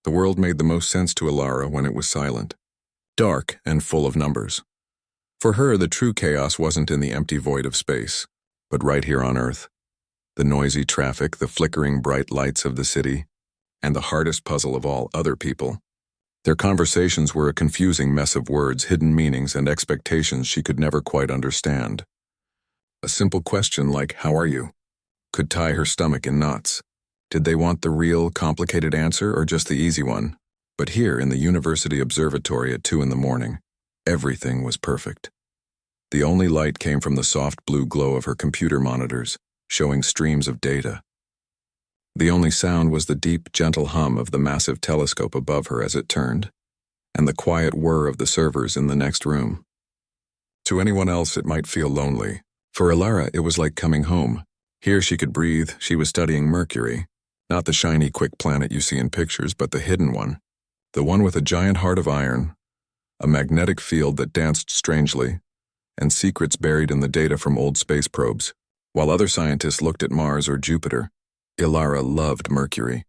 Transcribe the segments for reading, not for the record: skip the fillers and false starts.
The world made the most sense to Alara when it was silent, dark and full of numbers. For her, the true chaos wasn't in the empty void of space, but right here on Earth. The noisy traffic, the flickering bright lights of the city, and the hardest puzzle of all, other people. Their conversations were a confusing mess of words, hidden meanings, and expectations she could never quite understand. A simple question like, "How are you?" could tie her stomach in knots. Did they want the real, complicated answer or just the easy one? But here in the University Observatory at 2 in the morning, everything was perfect. The only light came from the soft blue glow of her computer monitors, showing streams of data. The only sound was the deep, gentle hum of the massive telescope above her as it turned, and the quiet whir of the servers in the next room. To anyone else, it might feel lonely. For Alara, it was like coming home. Here she could breathe. She was studying Mercury, not the shiny, quick planet you see in pictures, but the hidden one. The one with a giant heart of iron, a magnetic field that danced strangely, and secrets buried in the data from old space probes. While other scientists looked at Mars or Jupiter, Alara loved Mercury.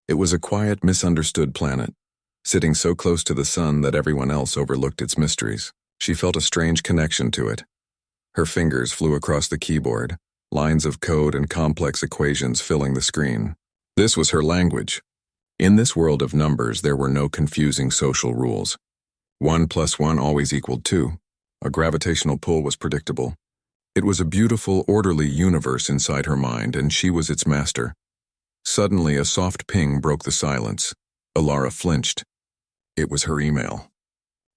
It was a quiet, misunderstood planet, sitting so close to the sun that everyone else overlooked its mysteries. She felt a strange connection to it. Her fingers flew across the keyboard, lines of code and complex equations filling the screen. This was her language. In this world of numbers, there were no confusing social rules. 1 + 1 always equaled 2. A gravitational pull was predictable. It was a beautiful, orderly universe inside her mind, and she was its master. Suddenly, a soft ping broke the silence. Alara flinched. It was her email.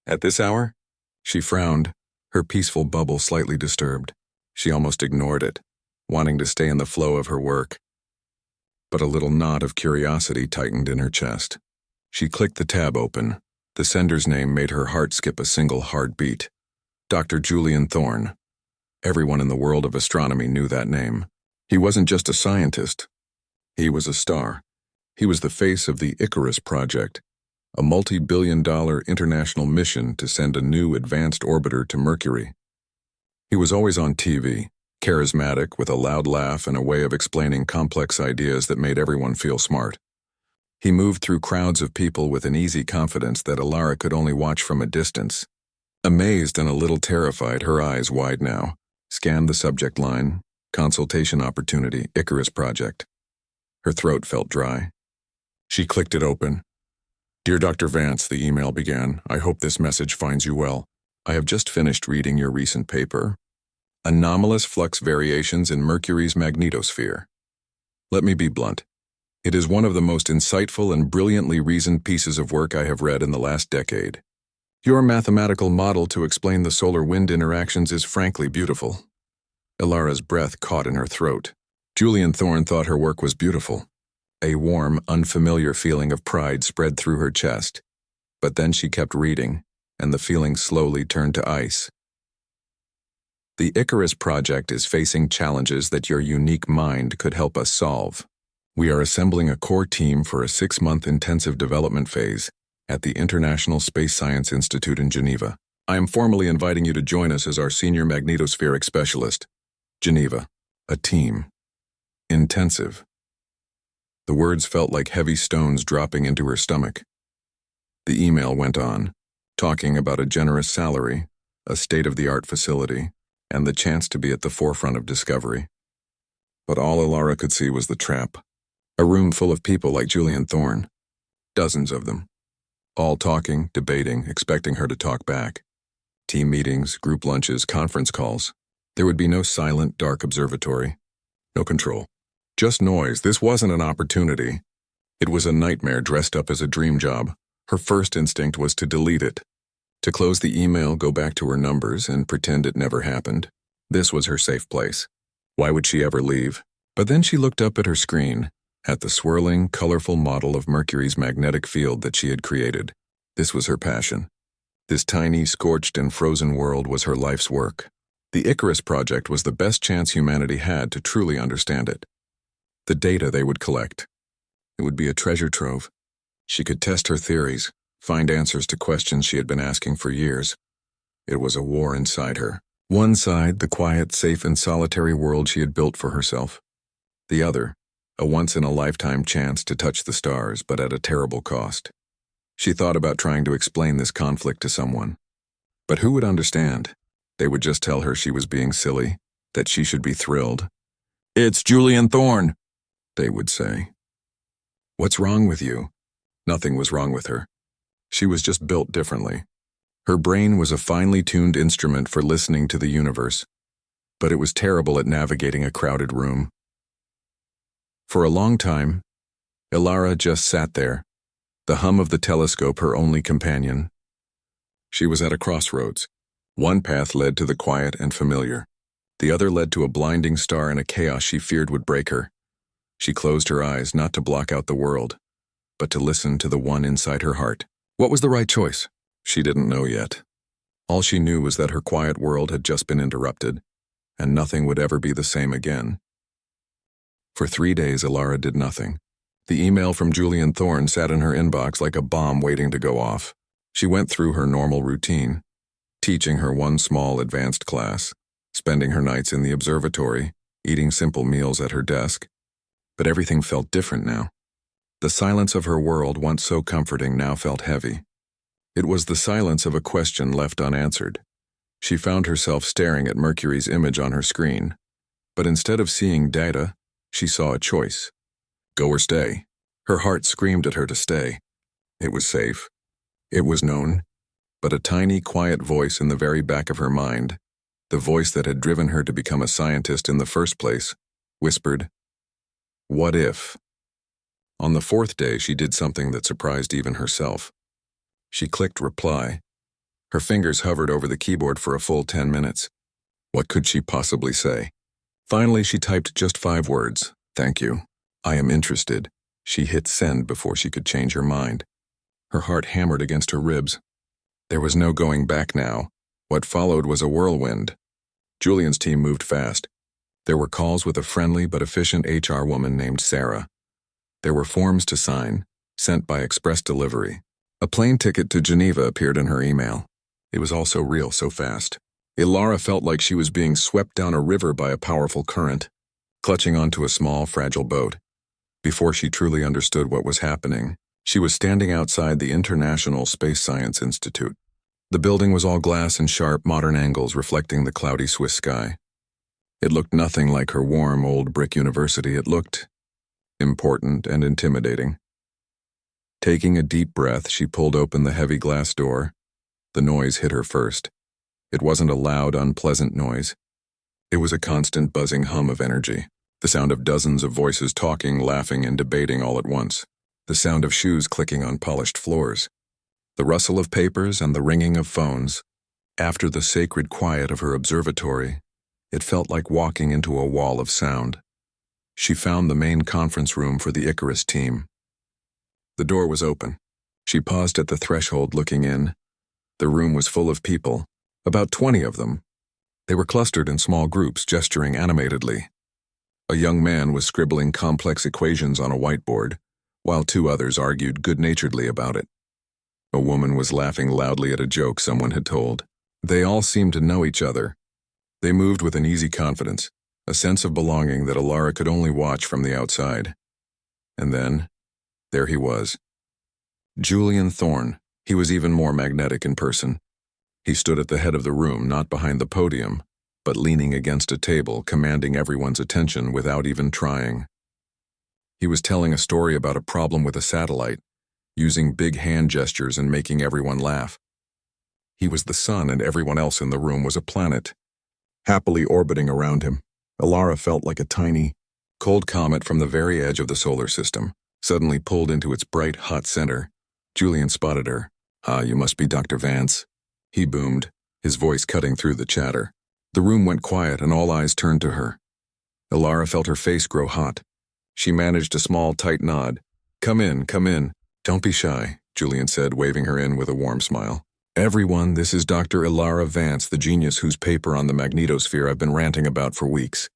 At this hour? She frowned, her peaceful bubble slightly disturbed. She almost ignored it, wanting to stay in the flow of her work. But a little knot of curiosity tightened in her chest. She clicked the tab open. The sender's name made her heart skip a single hard beat. Dr. Julian Thorne. Everyone in the world of astronomy knew that name. He wasn't just a scientist. He was a star. He was the face of the Icarus Project, a multi-billion-dollar international mission to send a new advanced orbiter to Mercury. He was always on TV, charismatic, with a loud laugh and a way of explaining complex ideas that made everyone feel smart. He moved through crowds of people with an easy confidence that Alara could only watch from a distance. Amazed and a little terrified, her eyes wide now, scanned the subject line, consultation opportunity, Icarus Project. Her throat felt dry. She clicked it open. "Dear Dr. Vance," the email began, "I hope this message finds you well. I have just finished reading your recent paper, Anomalous Flux Variations in Mercury's Magnetosphere. Let me be blunt. It is one of the most insightful and brilliantly reasoned pieces of work I have read in the last decade. Your mathematical model to explain the solar-wind interactions is frankly beautiful." Alara's breath caught in her throat. Julian Thorne thought her work was beautiful. A warm, unfamiliar feeling of pride spread through her chest. But then she kept reading, and the feeling slowly turned to ice. "The Icarus Project is facing challenges that your unique mind could help us solve. We are assembling a core team for a 6-month intensive development phase at the International Space Science Institute in Geneva. I am formally inviting you to join us as our senior magnetospheric specialist. Geneva. A team. Intensive." The words felt like heavy stones dropping into her stomach. The email went on, talking about a generous salary, a state-of-the-art facility, and the chance to be at the forefront of discovery. But all Alara could see was the trap. A room full of people like Julian Thorne. Dozens of them. All talking, debating, expecting her to talk back. Team meetings, group lunches, conference calls. There would be no silent, dark observatory. No control. Just noise. This wasn't an opportunity. It was a nightmare dressed up as a dream job. Her first instinct was to delete it. To close the email, go back to her numbers, and pretend it never happened. This was her safe place. Why would she ever leave? But then she looked up at her screen, at the swirling, colorful model of Mercury's magnetic field that she had created. This was her passion. This tiny, scorched and frozen world was her life's work. The Icarus Project was the best chance humanity had to truly understand it. The data they would collect. It would be a treasure trove. She could test her theories, find answers to questions she had been asking for years. It was a war inside her. One side, the quiet, safe and solitary world she had built for herself. The other, a once-in-a-lifetime chance to touch the stars, but at a terrible cost. She thought about trying to explain this conflict to someone. But who would understand? They would just tell her she was being silly, that she should be thrilled. "It's Julian Thorne," they would say. What's wrong with you? Nothing was wrong with her. She was just built differently. Her brain was a finely tuned instrument for listening to the universe, but it was terrible at navigating a crowded room. For a long time, Ilara just sat there, the hum of the telescope her only companion. She was at a crossroads. One path led to the quiet and familiar. The other led to a blinding star and a chaos she feared would break her. She closed her eyes not to block out the world, but to listen to the one inside her heart. What was the right choice? She didn't know yet. All she knew was that her quiet world had just been interrupted, and nothing would ever be the same again. For 3 days, Ilara did nothing. The email from Julian Thorne sat in her inbox like a bomb waiting to go off. She went through her normal routine, teaching her one small advanced class, spending her nights in the observatory, eating simple meals at her desk. But everything felt different now. The silence of her world, once so comforting, now felt heavy. It was the silence of a question left unanswered. She found herself staring at Mercury's image on her screen, but instead of seeing data, she saw a choice. Go or stay. Her heart screamed at her to stay. It was safe. It was known. But a tiny, quiet voice in the very back of her mind, the voice that had driven her to become a scientist in the first place, whispered, "What if?" On the 4th day, she did something that surprised even herself. She clicked reply. Her fingers hovered over the keyboard for a full 10 minutes. What could she possibly say? Finally, she typed just 5 words. "Thank you. I am interested." She hit send before she could change her mind. Her heart hammered against her ribs. There was no going back now. What followed was a whirlwind. Julian's team moved fast. There were calls with a friendly but efficient HR woman named Sarah. There were forms to sign, sent by express delivery. A plane ticket to Geneva appeared in her email. It was all so real, so fast. Ilara felt like she was being swept down a river by a powerful current, clutching onto a small, fragile boat. Before she truly understood what was happening, she was standing outside the International Space Science Institute. The building was all glass and sharp, modern angles reflecting the cloudy Swiss sky. It looked nothing like her warm, old brick university. It looked important and intimidating. Taking a deep breath, she pulled open the heavy glass door. The noise hit her first. It wasn't a loud, unpleasant noise. It was a constant buzzing hum of energy, the sound of dozens of voices talking, laughing, and debating all at once, the sound of shoes clicking on polished floors, the rustle of papers and the ringing of phones. After the sacred quiet of her observatory, it felt like walking into a wall of sound. She found the main conference room for the Icarus team. The door was open. She paused at the threshold looking in. The room was full of people, about 20 of them. They were clustered in small groups, gesturing animatedly. A young man was scribbling complex equations on a whiteboard, while 2 others argued good-naturedly about it. A woman was laughing loudly at a joke someone had told. They all seemed to know each other. They moved with an easy confidence, a sense of belonging that Ilara could only watch from the outside. And then, there he was. Julian Thorne. He was even more magnetic in person. He stood at the head of the room, not behind the podium, but leaning against a table, commanding everyone's attention without even trying. He was telling a story about a problem with a satellite, using big hand gestures and making everyone laugh. He was the sun, and everyone else in the room was a planet, happily orbiting around him. Ilara felt like a tiny, cold comet from the very edge of the solar system, suddenly pulled into its bright, hot center. Julian spotted her. "Ah, you must be Dr. Vance," he boomed, his voice cutting through the chatter. The room went quiet and all eyes turned to her. Ilara felt her face grow hot. She managed a small, tight nod. Come in, come in. Don't be shy," Julian said, waving her in with a warm smile. "Everyone, this is Dr. Ilara Vance, the genius whose paper on the magnetosphere I've been ranting about for weeks."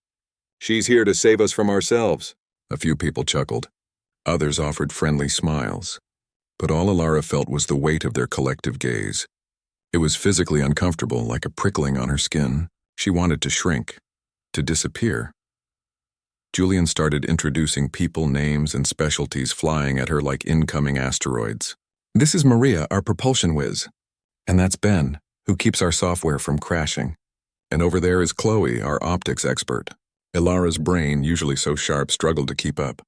"She's here to save us from ourselves," a few people chuckled. Others offered friendly smiles. But all Ilara felt was the weight of their collective gaze. It was physically uncomfortable, like a prickling on her skin. She wanted to shrink, to disappear. Julian started introducing people, names, and specialties flying at her like incoming asteroids. This is Maria, our propulsion whiz. And that's Ben, who keeps our software from crashing. And over there is Chloe, our optics expert. Ilara's brain, usually so sharp, struggled to keep up.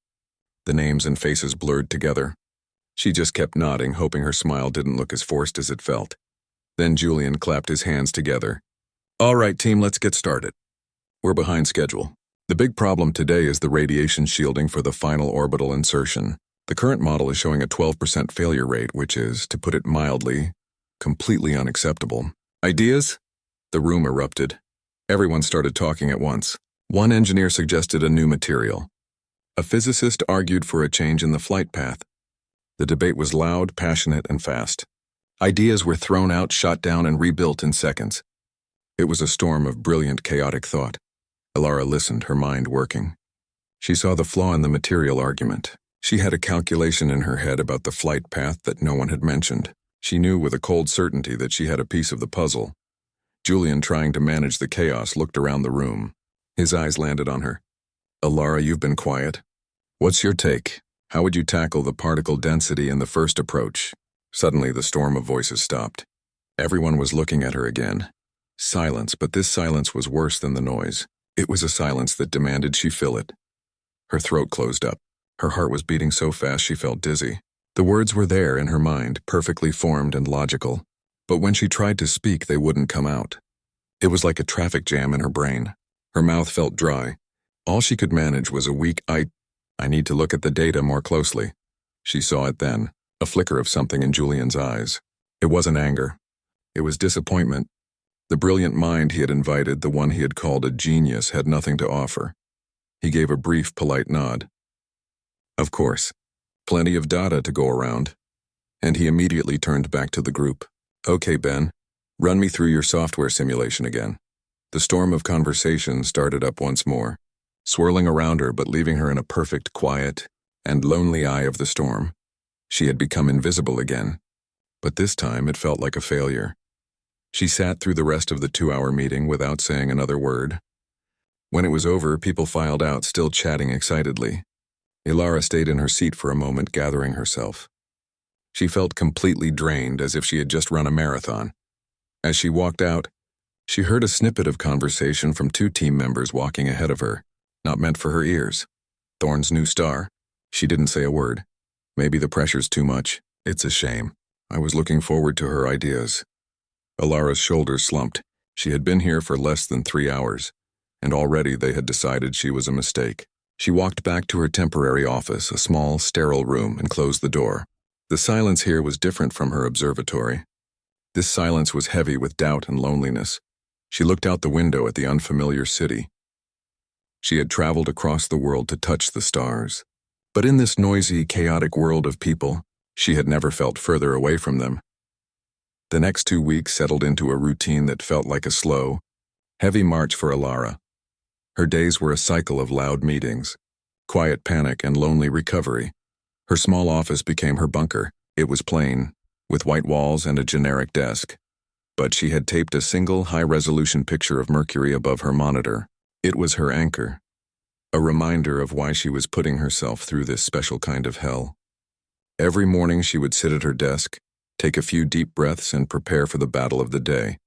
The names and faces blurred together. She just kept nodding, hoping her smile didn't look as forced as it felt. Then Julian clapped his hands together. All right, team, let's get started. We're behind schedule. The big problem today is the radiation shielding for the final orbital insertion. The current model is showing a 12% failure rate, which is, to put it mildly, completely unacceptable. Ideas? The room erupted. Everyone started talking at once. One engineer suggested a new material. A physicist argued for a change in the flight path. The debate was loud, passionate, and fast. Ideas were thrown out, shot down, and rebuilt in seconds. It was a storm of brilliant, chaotic thought. Ilara listened, her mind working. She saw the flaw in the material argument. She had a calculation in her head about the flight path that no one had mentioned. She knew with a cold certainty that she had a piece of the puzzle. Julian, trying to manage the chaos, looked around the room. His eyes landed on her. Ilara, you've been quiet. What's your take? How would you tackle the particle density in the first approach? Suddenly, the storm of voices stopped. Everyone was looking at her again. Silence, but this silence was worse than the noise. It was a silence that demanded she fill it. Her throat closed up. Her heart was beating so fast she felt dizzy. The words were there in her mind, perfectly formed and logical. But when she tried to speak, they wouldn't come out. It was like a traffic jam in her brain. Her mouth felt dry. All she could manage was a weak I need to look at the data more closely. She saw it then, a flicker of something in Julian's eyes. It wasn't anger. It was disappointment. The brilliant mind he had invited, the one he had called a genius, had nothing to offer. He gave a brief, polite nod. Of course. Plenty of data to go around. And he immediately turned back to the group. Okay, Ben, run me through your software simulation again. The storm of conversation started up once more, swirling around her but leaving her in a perfect, quiet, and lonely eye of the storm. She had become invisible again. But this time it felt like a failure. She sat through the rest of the 2-hour meeting without saying another word. When it was over, people filed out, still chatting excitedly. Ilara stayed in her seat for a moment, gathering herself. She felt completely drained, as if she had just run a marathon. As she walked out, she heard a snippet of conversation from 2 team members walking ahead of her, not meant for her ears. Thorne's new star. She didn't say a word. Maybe the pressure's too much. It's a shame. I was looking forward to her ideas. Ilara's shoulders slumped. She had been here for less than 3 hours, and already they had decided she was a mistake. She walked back to her temporary office, a small, sterile room, and closed the door. The silence here was different from her observatory. This silence was heavy with doubt and loneliness. She looked out the window at the unfamiliar city. She had traveled across the world to touch the stars. But in this noisy, chaotic world of people, she had never felt further away from them. The next 2 weeks settled into a routine that felt like a slow, heavy march for Ilara. Her days were a cycle of loud meetings, quiet panic, and lonely recovery. Her small office became her bunker. It was plain, with white walls and a generic desk. But she had taped a single high-resolution picture of Mercury above her monitor. It was her anchor, a reminder of why she was putting herself through this special kind of hell. Every morning she would sit at her desk, take a few deep breaths, and prepare for the battle of the day,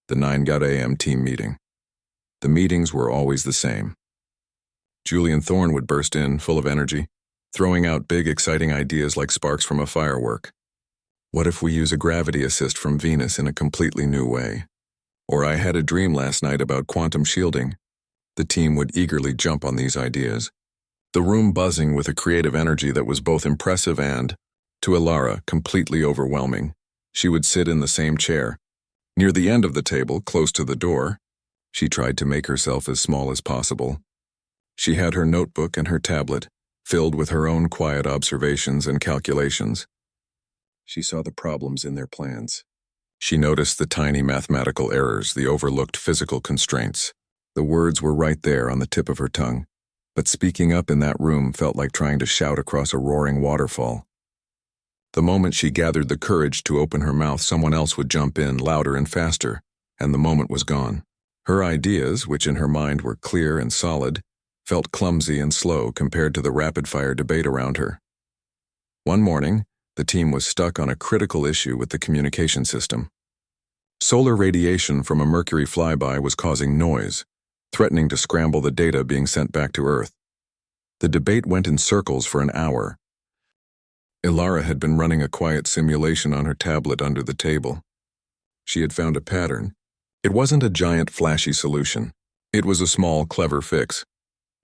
the 9 a.m. team meeting. The meetings were always the same. Julian Thorne would burst in, full of energy, throwing out big, exciting ideas like sparks from a firework. What if we use a gravity assist from Venus in a completely new way? Or I had a dream last night about quantum shielding. The team would eagerly jump on these ideas, the room buzzing with a creative energy that was both impressive and, to Ilara, completely overwhelming. She would sit in the same chair. Near the end of the table, close to the door, she tried to make herself as small as possible. She had her notebook and her tablet, filled with her own quiet observations and calculations. She saw the problems in their plans. She noticed the tiny mathematical errors, the overlooked physical constraints. The words were right there on the tip of her tongue, but speaking up in that room felt like trying to shout across a roaring waterfall. The moment she gathered the courage to open her mouth, someone else would jump in, louder and faster, and the moment was gone. Her ideas, which in her mind were clear and solid, felt clumsy and slow compared to the rapid-fire debate around her. One morning, the team was stuck on a critical issue with the communication system. Solar radiation from a Mercury flyby was causing noise, threatening to scramble the data being sent back to Earth. The debate went in circles for an hour. Ilara had been running a quiet simulation on her tablet under the table. She had found a pattern. It wasn't a giant, flashy solution. It was a small, clever fix,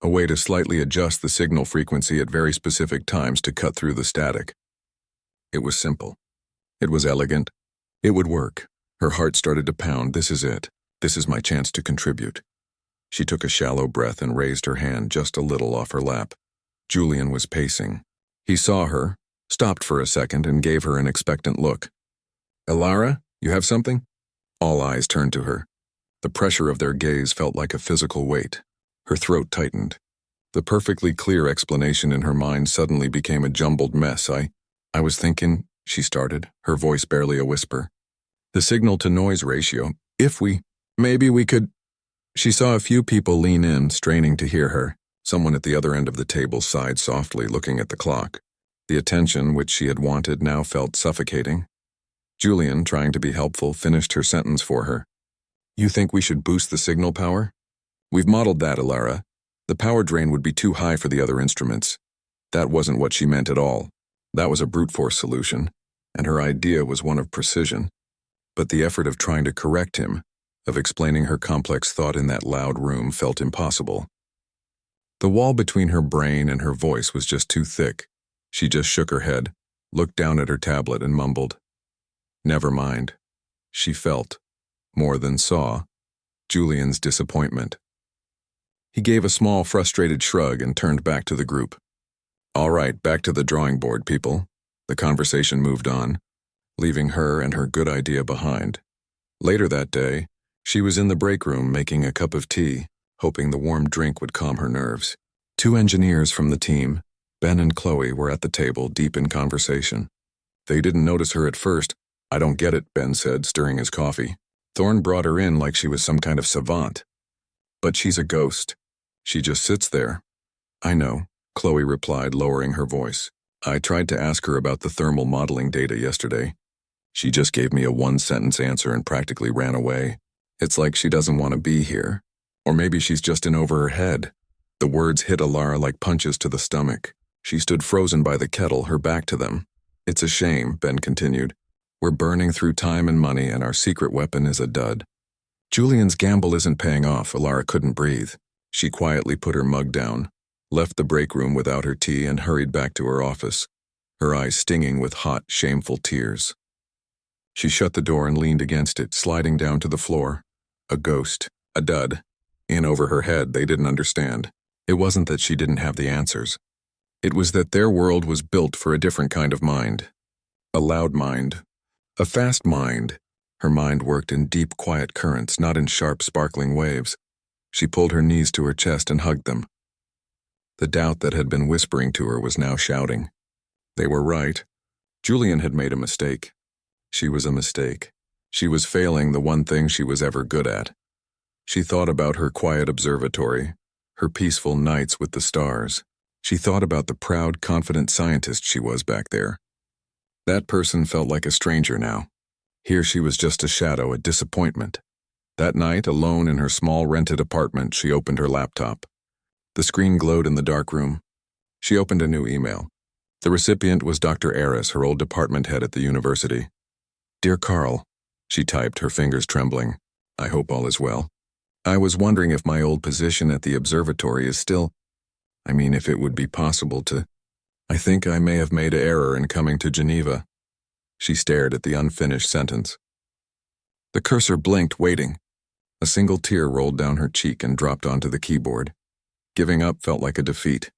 a way to slightly adjust the signal frequency at very specific times to cut through the static. It was simple. It was elegant. It would work. Her heart started to pound. This is it. This is my chance to contribute. She took a shallow breath and raised her hand just a little off her lap. Julian was pacing. He saw her, stopped for a second, and gave her an expectant look. "Ilara, you have something?" All eyes turned to her. The pressure of their gaze felt like a physical weight. Her throat tightened. The perfectly clear explanation in her mind suddenly became a jumbled mess. I was thinking, she started, her voice barely a whisper. The signal-to-noise ratio, maybe we could... She saw a few people lean in, straining to hear her. Someone at the other end of the table sighed softly, looking at the clock. The attention which she had wanted now felt suffocating. Julian, trying to be helpful, finished her sentence for her. "You think we should boost the signal power? We've modeled that, Ilara. The power drain would be too high for the other instruments." That wasn't what she meant at all. That was a brute force solution, and her idea was one of precision. But the effort of trying to correct him, of explaining her complex thought in that loud room, felt impossible. The wall between her brain and her voice was just too thick. She just shook her head, looked down at her tablet, and mumbled. Never mind. She felt, more than saw, Julian's disappointment. He gave a small, frustrated shrug and turned back to the group. "All right, back to the drawing board, people." The conversation moved on, leaving her and her good idea behind. Later that day, she was in the break room making a cup of tea, hoping the warm drink would calm her nerves. 2 engineers from the team, Ben and Chloe, were at the table, deep in conversation. They didn't notice her at first. "I don't get it," Ben said, stirring his coffee. "Thorne brought her in like she was some kind of savant. But she's a ghost. She just sits there." "I know," Chloe replied, lowering her voice. "I tried to ask her about the thermal modeling data yesterday. She just gave me a 1-sentence answer and practically ran away. It's like she doesn't want to be here. Or maybe she's just in over her head." The words hit Ilara like punches to the stomach. She stood frozen by the kettle, her back to them. "It's a shame," Ben continued. "We're burning through time and money, and our secret weapon is a dud." Julian's gamble isn't paying off. Ilara couldn't breathe. She quietly put her mug down, left the break room without her tea, and hurried back to her office, her eyes stinging with hot, shameful tears. She shut the door and leaned against it, sliding down to the floor. A ghost, a dud. In over her head, they didn't understand. It wasn't that she didn't have the answers. It was that their world was built for a different kind of mind. A loud mind. A fast mind. Her mind worked in deep, quiet currents, not in sharp, sparkling waves. She pulled her knees to her chest and hugged them. The doubt that had been whispering to her was now shouting. They were right. Julian had made a mistake. She was a mistake. She was failing the one thing she was ever good at. She thought about her quiet observatory, her peaceful nights with the stars. She thought about the proud, confident scientist she was back there. That person felt like a stranger now. Here she was just a shadow, a disappointment. That night, alone in her small rented apartment, she opened her laptop. The screen glowed in the dark room. She opened a new email. The recipient was Dr. Aris, her old department head at the university. "Dear Carl," she typed, her fingers trembling. "I hope all is well. I was wondering if my old position at the observatory is still... if it would be possible to... I think I may have made an error in coming to Geneva." She stared at the unfinished sentence. The cursor blinked, waiting. A single tear rolled down her cheek and dropped onto the keyboard. Giving up felt like a defeat.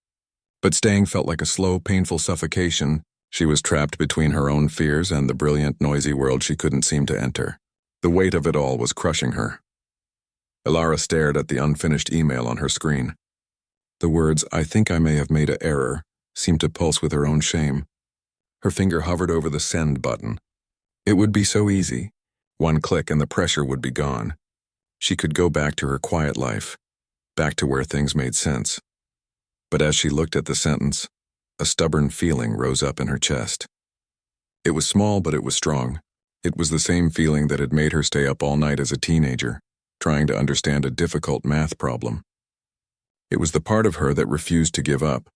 But staying felt like a slow, painful suffocation. She was trapped between her own fears and the brilliant, noisy world she couldn't seem to enter. The weight of it all was crushing her. Ilara stared at the unfinished email on her screen. The words, "I think I may have made an error," seemed to pulse with her own shame. Her finger hovered over the send button. It would be so easy. One click and the pressure would be gone. She could go back to her quiet life, back to where things made sense. But as she looked at the sentence, a stubborn feeling rose up in her chest. It was small, but it was strong. It was the same feeling that had made her stay up all night as a teenager, trying to understand a difficult math problem. It was the part of her that refused to give up.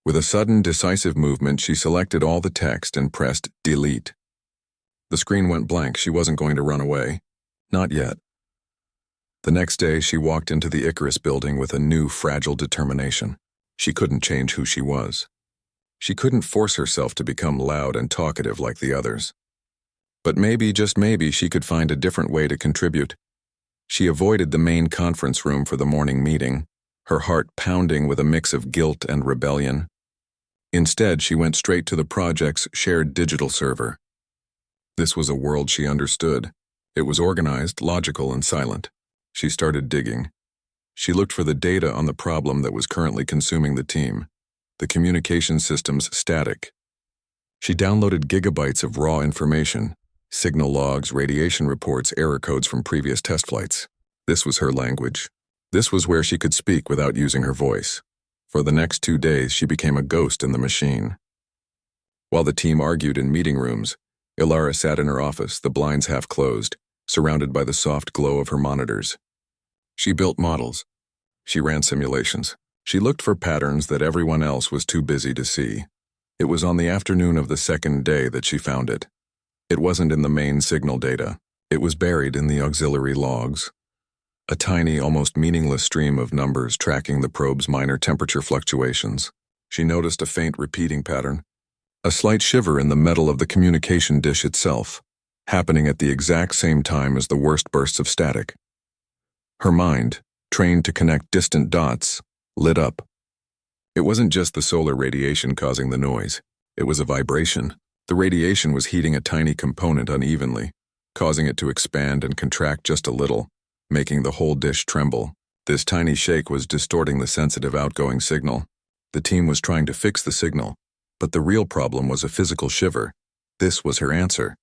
With a sudden, decisive movement, she selected all the text and pressed delete. The screen went blank. She wasn't going to run away. Not yet. The next day, she walked into the Icarus building with a new, fragile determination. She couldn't change who she was. She couldn't force herself to become loud and talkative like the others. But maybe, just maybe, she could find a different way to contribute. She avoided the main conference room for the morning meeting, her heart pounding with a mix of guilt and rebellion. Instead, she went straight to the project's shared digital server. This was a world she understood. It was organized, logical, and silent. She started digging. She looked for the data on the problem that was currently consuming the team, the communication system's static. She downloaded gigabytes of raw information, signal logs, radiation reports, error codes from previous test flights. This was her language. This was where she could speak without using her voice. For the next 2 days, she became a ghost in the machine. While the team argued in meeting rooms, Ilara sat in her office, the blinds half closed, surrounded by the soft glow of her monitors. She built models. She ran simulations. She looked for patterns that everyone else was too busy to see. It was on the afternoon of the second day that she found it. It wasn't in the main signal data. It was buried in the auxiliary logs. A tiny, almost meaningless stream of numbers tracking the probe's minor temperature fluctuations. She noticed a faint repeating pattern, a slight shiver in the metal of the communication dish itself, happening at the exact same time as the worst bursts of static. Her mind, trained to connect distant dots, lit up. It wasn't just the solar radiation causing the noise. It was a vibration. The radiation was heating a tiny component unevenly, causing it to expand and contract just a little, making the whole dish tremble. This tiny shake was distorting the sensitive outgoing signal. The team was trying to fix the signal, but the real problem was a physical shiver. This was her answer.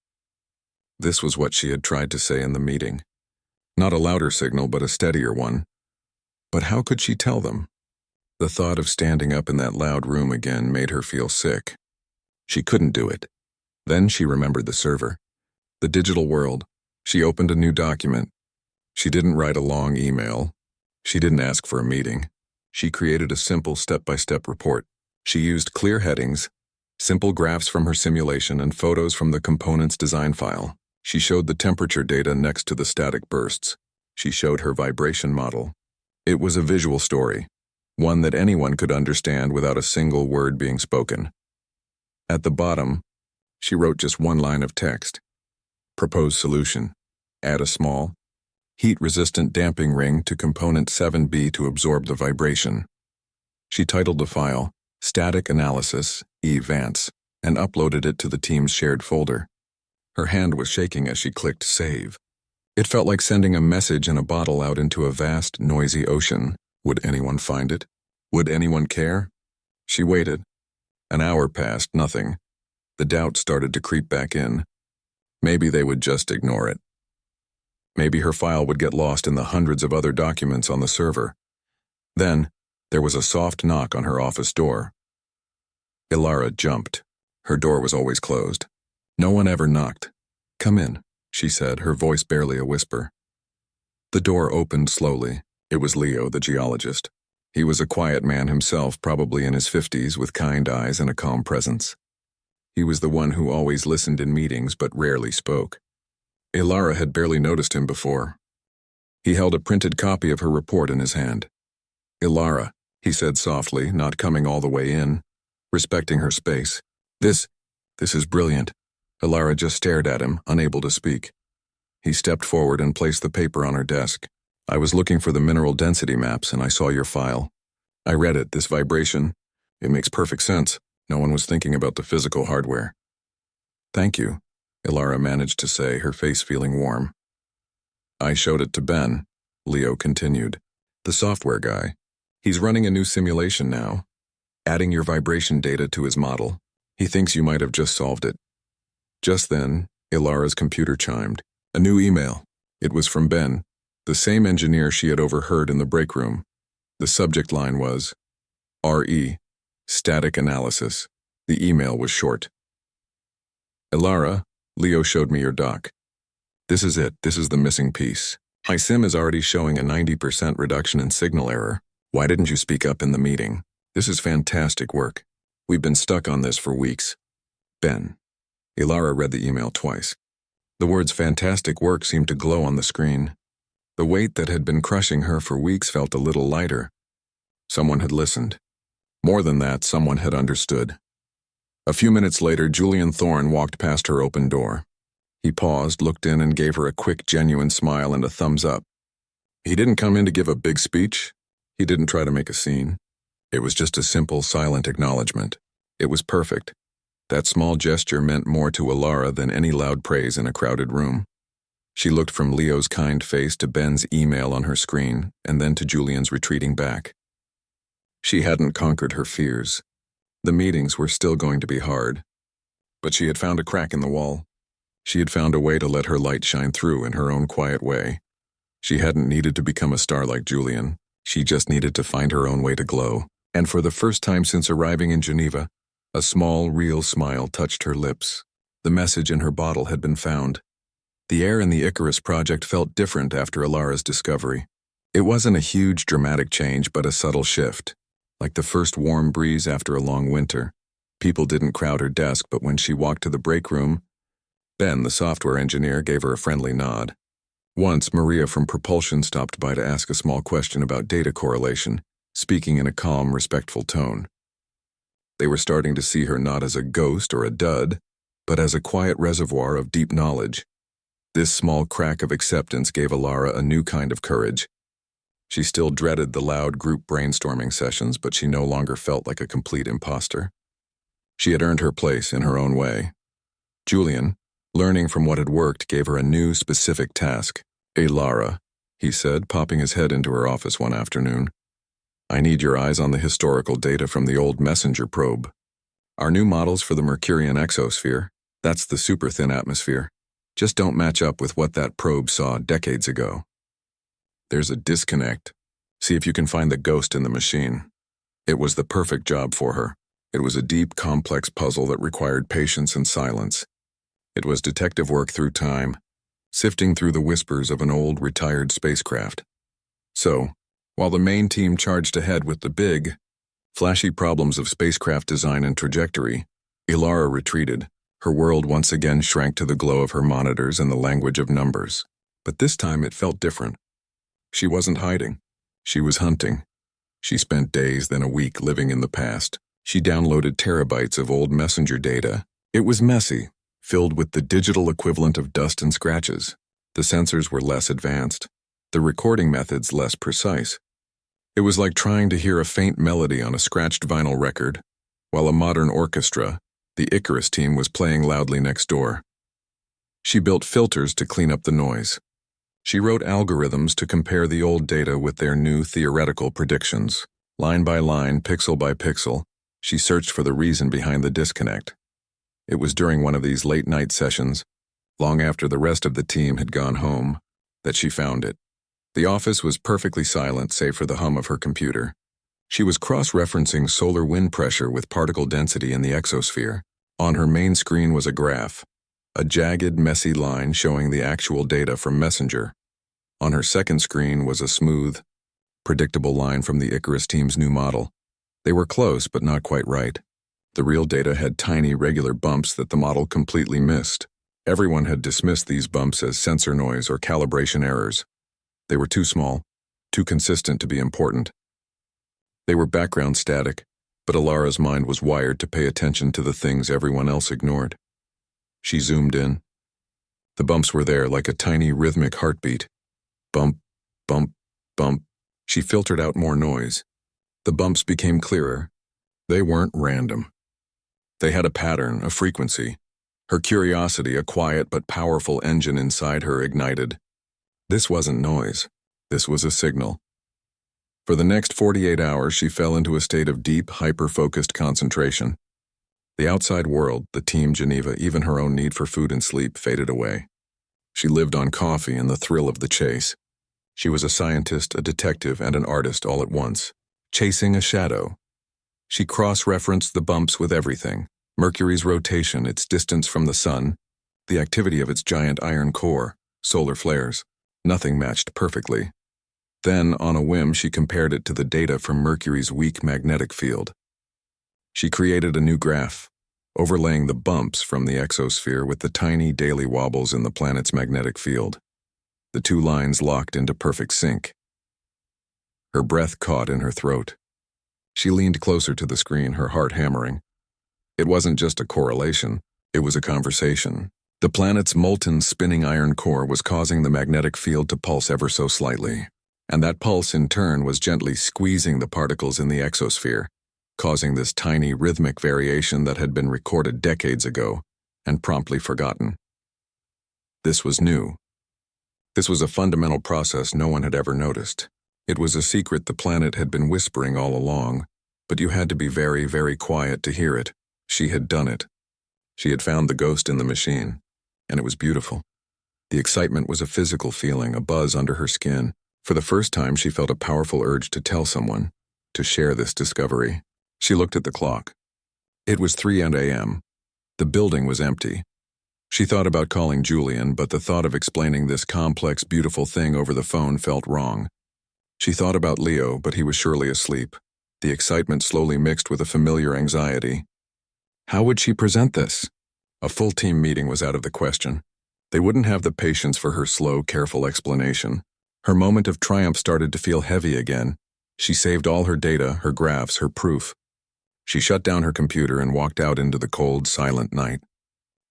This was what she had tried to say in the meeting. Not a louder signal, but a steadier one. But how could she tell them? The thought of standing up in that loud room again made her feel sick. She couldn't do it. Then she remembered the server. The digital world. She opened a new document. She didn't write a long email. She didn't ask for a meeting. She created a simple step-by-step report. She used clear headings, simple graphs from her simulation, and photos from the component's design file. She showed the temperature data next to the static bursts. She showed her vibration model. It was a visual story, one that anyone could understand without a single word being spoken. At the bottom, she wrote just one line of text. Proposed solution. Add a small, heat-resistant damping ring to component 7B to absorb the vibration. She titled the file, Static Analysis, E-Vance, and uploaded it to the team's shared folder. Her hand was shaking as she clicked Save. It felt like sending a message in a bottle out into a vast, noisy ocean. Would anyone find it? Would anyone care? She waited. An hour passed, nothing. The doubt started to creep back in. Maybe they would just ignore it. Maybe her file would get lost in the hundreds of other documents on the server. Then, there was a soft knock on her office door. Ilara jumped. Her door was always closed. No one ever knocked. Come in, she said, her voice barely a whisper. The door opened slowly. It was Leo, the geologist. He was a quiet man himself, probably in his 50s, with kind eyes and a calm presence. He was the one who always listened in meetings but rarely spoke. Ilara had barely noticed him before. He held a printed copy of her report in his hand. Ilara, he said softly, not coming all the way in, respecting her space. This is brilliant. Ilara just stared at him, unable to speak. He stepped forward and placed the paper on her desk. I was looking for the mineral density maps and I saw your file. I read it, this vibration. It makes perfect sense. No one was thinking about the physical hardware. Thank you, Ilara managed to say, her face feeling warm. I showed it to Ben, Leo continued. The software guy. He's running a new simulation now, adding your vibration data to his model. He thinks you might have just solved it. Just then, Ilara's computer chimed. A new email. It was from Ben, the same engineer she had overheard in the break room. The subject line was, RE. Static analysis. The email was short. Elara, Leo showed me your doc. This is it. This is the missing piece. My sim is already showing a 90% reduction in signal error. Why didn't you speak up in the meeting? This is fantastic work. We've been stuck on this for weeks. Ben. Elara read the email twice. The words fantastic work seemed to glow on the screen. The weight that had been crushing her for weeks felt a little lighter. Someone had listened. More than that, someone had understood. A few minutes later, Julian Thorne walked past her open door. He paused, looked in, and gave her a quick, genuine smile and a thumbs up. He didn't come in to give a big speech. He didn't try to make a scene. It was just a simple, silent acknowledgement. It was perfect. That small gesture meant more to Elara than any loud praise in a crowded room. She looked from Leo's kind face to Ben's email on her screen, and then to Julian's retreating back. She hadn't conquered her fears. The meetings were still going to be hard. But she had found a crack in the wall. She had found a way to let her light shine through in her own quiet way. She hadn't needed to become a star like Julian. She just needed to find her own way to glow. And for the first time since arriving in Geneva, a small, real smile touched her lips. The message in her bottle had been found. The air in the Icarus project felt different after Elara's discovery. It wasn't a huge, dramatic change, but a subtle shift. Like the first warm breeze after a long winter. People didn't crowd her desk, but when she walked to the break room, Ben, the software engineer, gave her a friendly nod. Once, Maria from Propulsion stopped by to ask a small question about data correlation, speaking in a calm, respectful tone. They were starting to see her not as a ghost or a dud, but as a quiet reservoir of deep knowledge. This small crack of acceptance gave Elara a new kind of courage. She still dreaded the loud group brainstorming sessions, but she no longer felt like a complete imposter. She had earned her place in her own way. Julian, learning from what had worked, gave her a new, specific task. Elara, he said, popping his head into her office one afternoon. I need your eyes on the historical data from the old messenger probe. Our new models for the Mercurian exosphere, that's the super-thin atmosphere, just don't match up with what that probe saw decades ago. There's a disconnect. See if you can find the ghost in the machine. It was the perfect job for her. It was a deep, complex puzzle that required patience and silence. It was detective work through time, sifting through the whispers of an old, retired spacecraft. So, while the main team charged ahead with the big, flashy problems of spacecraft design and trajectory, Elara retreated. Her world once again shrank to the glow of her monitors and the language of numbers. But this time it felt different. She wasn't hiding. She was hunting. She spent days, then a week, living in the past. She downloaded terabytes of old messenger data. It was messy, filled with the digital equivalent of dust and scratches. The sensors were less advanced, the recording methods less precise. It was like trying to hear a faint melody on a scratched vinyl record, while a modern orchestra, the Icarus team, was playing loudly next door. She built filters to clean up the noise. She wrote algorithms to compare the old data with their new theoretical predictions. Line by line, pixel by pixel, she searched for the reason behind the disconnect. It was during one of these late-night sessions, long after the rest of the team had gone home, that she found it. The office was perfectly silent save for the hum of her computer. She was cross-referencing solar wind pressure with particle density in the exosphere. On her main screen was a graph, a jagged, messy line showing the actual data from Messenger. On her second screen was a smooth, predictable line from the Icarus team's new model. They were close, but not quite right. The real data had tiny, regular bumps that the model completely missed. Everyone had dismissed these bumps as sensor noise or calibration errors. They were too small, too consistent to be important. They were background static, but Elara's mind was wired to pay attention to the things everyone else ignored. She zoomed in. The bumps were there like a tiny rhythmic heartbeat. Bump, bump, bump. She filtered out more noise. The bumps became clearer. They weren't random. They had a pattern, a frequency. Her curiosity, a quiet but powerful engine inside her, ignited. This wasn't noise. This was a signal. For the next 48 hours, she fell into a state of deep, hyper-focused concentration. The outside world, the team Geneva, even her own need for food and sleep faded away. She lived on coffee and the thrill of the chase. She was a scientist, a detective, and an artist all at once, chasing a shadow. She cross-referenced the bumps with everything: Mercury's rotation, its distance from the sun, the activity of its giant iron core, solar flares. Nothing matched perfectly. Then, on a whim, she compared it to the data from Mercury's weak magnetic field. She created a new graph, overlaying the bumps from the exosphere with the tiny daily wobbles in the planet's magnetic field. The two lines locked into perfect sync. Her breath caught in her throat. She leaned closer to the screen, her heart hammering. It wasn't just a correlation, it was a conversation. The planet's molten, spinning iron core was causing the magnetic field to pulse ever so slightly, and that pulse in turn was gently squeezing the particles in the exosphere, causing this tiny rhythmic variation that had been recorded decades ago and promptly forgotten. This was new. This was a fundamental process no one had ever noticed. It was a secret the planet had been whispering all along, but you had to be very, very quiet to hear it. She had done it. She had found the ghost in the machine, and it was beautiful. The excitement was a physical feeling, a buzz under her skin. For the first time, she felt a powerful urge to tell someone, to share this discovery. She looked at the clock. It was 3 a.m. The building was empty. She thought about calling Julian, but the thought of explaining this complex, beautiful thing over the phone felt wrong. She thought about Leo, but he was surely asleep. The excitement slowly mixed with a familiar anxiety. How would she present this? A full team meeting was out of the question. They wouldn't have the patience for her slow, careful explanation. Her moment of triumph started to feel heavy again. She saved all her data, her graphs, her proof. She shut down her computer and walked out into the cold, silent night.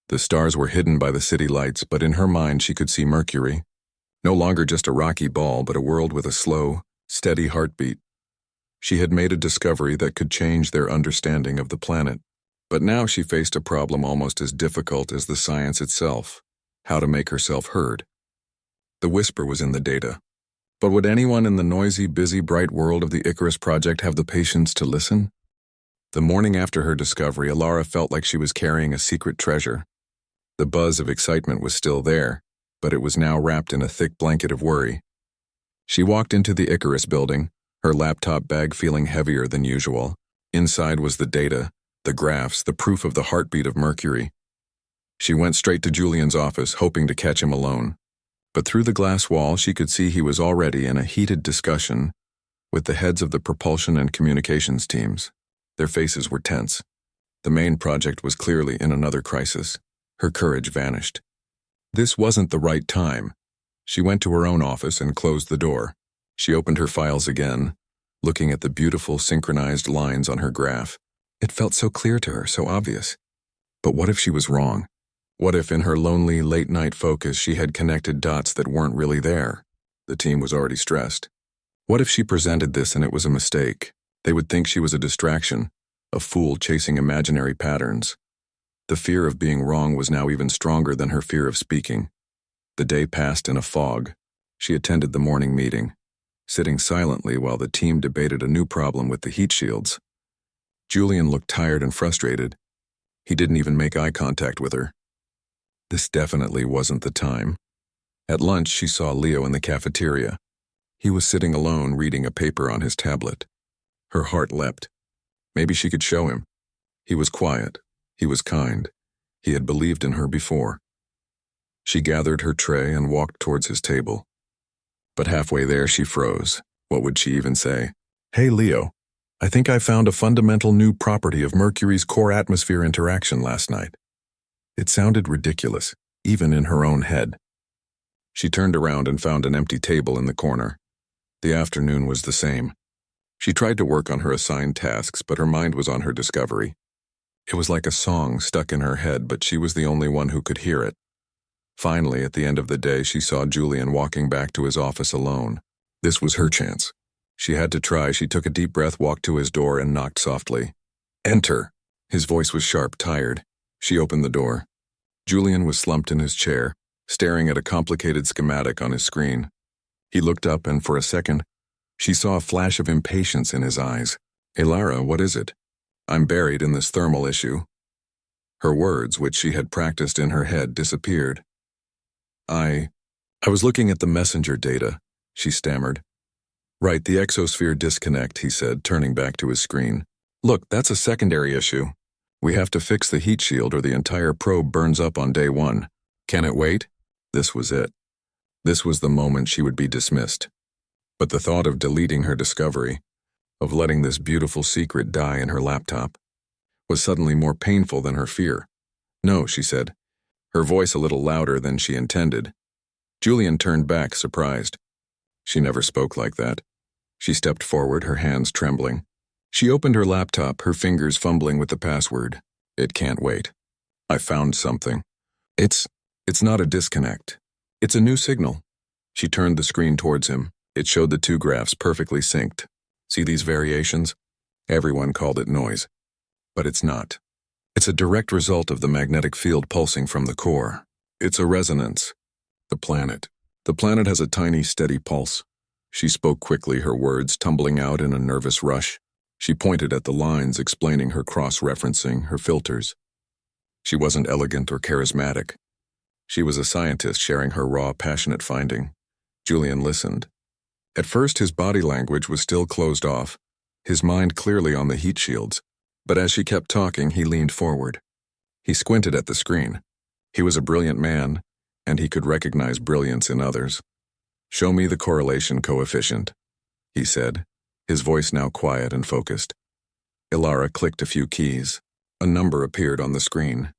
The stars were hidden by the city lights, but in her mind she could see Mercury. No longer just a rocky ball, but a world with a slow, steady heartbeat. She had made a discovery that could change their understanding of the planet. But now she faced a problem almost as difficult as the science itself: how to make herself heard. The whisper was in the data. But would anyone in the noisy, busy, bright world of the Icarus Project have the patience to listen? The morning after her discovery, Alara felt like she was carrying a secret treasure. The buzz of excitement was still there, but it was now wrapped in a thick blanket of worry. She walked into the Icarus building, her laptop bag feeling heavier than usual. Inside was the data, the graphs, the proof of the heartbeat of Mercury. She went straight to Julian's office, hoping to catch him alone. But through the glass wall, she could see he was already in a heated discussion with the heads of the propulsion and communications teams. Their faces were tense. The main project was clearly in another crisis. Her courage vanished. This wasn't the right time. She went to her own office and closed the door. She opened her files again, looking at the beautiful synchronized lines on her graph. It felt so clear to her, so obvious. But what if she was wrong? What if in her lonely, late-night focus she had connected dots that weren't really there? The team was already stressed. What if she presented this and it was a mistake? They would think she was a distraction, a fool chasing imaginary patterns. The fear of being wrong was now even stronger than her fear of speaking. The day passed in a fog. She attended the morning meeting, sitting silently while the team debated a new problem with the heat shields. Julian looked tired and frustrated. He didn't even make eye contact with her. This definitely wasn't the time. At lunch, she saw Leo in the cafeteria. He was sitting alone, reading a paper on his tablet. Her heart leapt. Maybe she could show him. He was quiet. He was kind. He had believed in her before. She gathered her tray and walked towards his table. But halfway there, she froze. What would she even say? "Hey, Leo, I think I found a fundamental new property of Mercury's core-atmosphere interaction last night." It sounded ridiculous, even in her own head. She turned around and found an empty table in the corner. The afternoon was the same. She tried to work on her assigned tasks, but her mind was on her discovery. It was like a song stuck in her head, but she was the only one who could hear it. Finally, at the end of the day, she saw Julian walking back to his office alone. This was her chance. She had to try. She took a deep breath, walked to his door, and knocked softly. "Enter." His voice was sharp, tired. She opened the door. Julian was slumped in his chair, staring at a complicated schematic on his screen. He looked up, and for a second, she saw a flash of impatience in his eyes. "Hey, Lara, what is it?" "I'm buried in this thermal issue." Her words, which she had practiced in her head, disappeared. I was looking at the messenger data," she stammered. "Right, the exosphere disconnect," he said, turning back to his screen. Look, that's a secondary issue. We have to fix the heat shield or the entire probe burns up on day one. Can it wait? This was it. This was the moment she would be dismissed. But the thought of deleting her discovery, of letting this beautiful secret die in her laptop, was suddenly more painful than her fear. No, she said, her voice a little louder than she intended. Julian turned back, surprised. She never spoke like that. She stepped forward, her hands trembling. She opened her laptop, her fingers fumbling with the password. It can't wait. I found something. It's not a disconnect. It's a new signal. She turned the screen towards him. It showed the two graphs perfectly synced. See these variations? Everyone called it noise. But it's not. It's a direct result of the magnetic field pulsing from the core. It's a resonance. The planet. The planet has a tiny, steady pulse. She spoke quickly, her words tumbling out in a nervous rush. She pointed at the lines, explaining her cross-referencing, her filters. She wasn't elegant or charismatic. She was a scientist sharing her raw, passionate finding. Julian listened. At first, his body language was still closed off, his mind clearly on the heat shields. But as she kept talking, he leaned forward. He squinted at the screen. He was a brilliant man, and he could recognize brilliance in others. "Show me the correlation coefficient," he said, his voice now quiet and focused. Ilara clicked a few keys. A number appeared on the screen.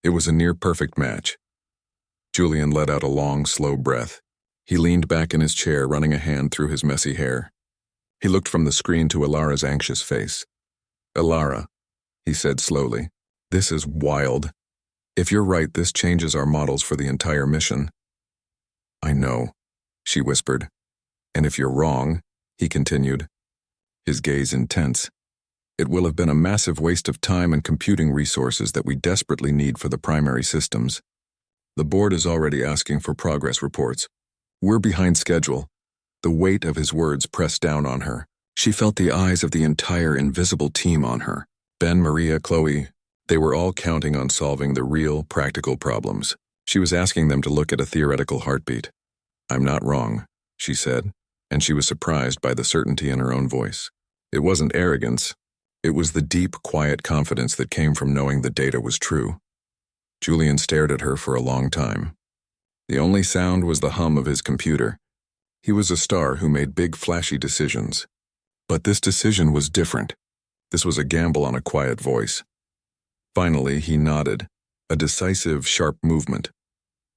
It was a near-perfect match. Julian let out a long, slow breath. He leaned back in his chair, running a hand through his messy hair. He looked from the screen to Ilara's anxious face. "Ilara," he said slowly, "this is wild. If you're right, this changes our models for the entire mission." "I know," she whispered. "And if you're wrong," he continued, his gaze intense, "it will have been a massive waste of time and computing resources that we desperately need for the primary systems. The board is already asking for progress reports. We're behind schedule." The weight of his words pressed down on her. She felt the eyes of the entire invisible team on her. Ben, Maria, Chloe, they were all counting on solving the real, practical problems. She was asking them to look at a theoretical heartbeat. "I'm not wrong," she said, and she was surprised by the certainty in her own voice. It wasn't arrogance. It was the deep, quiet confidence that came from knowing the data was true. Julian stared at her for a long time. The only sound was the hum of his computer. He was a star who made big, flashy decisions. But this decision was different. This was a gamble on a quiet voice. Finally, he nodded, a decisive, sharp movement.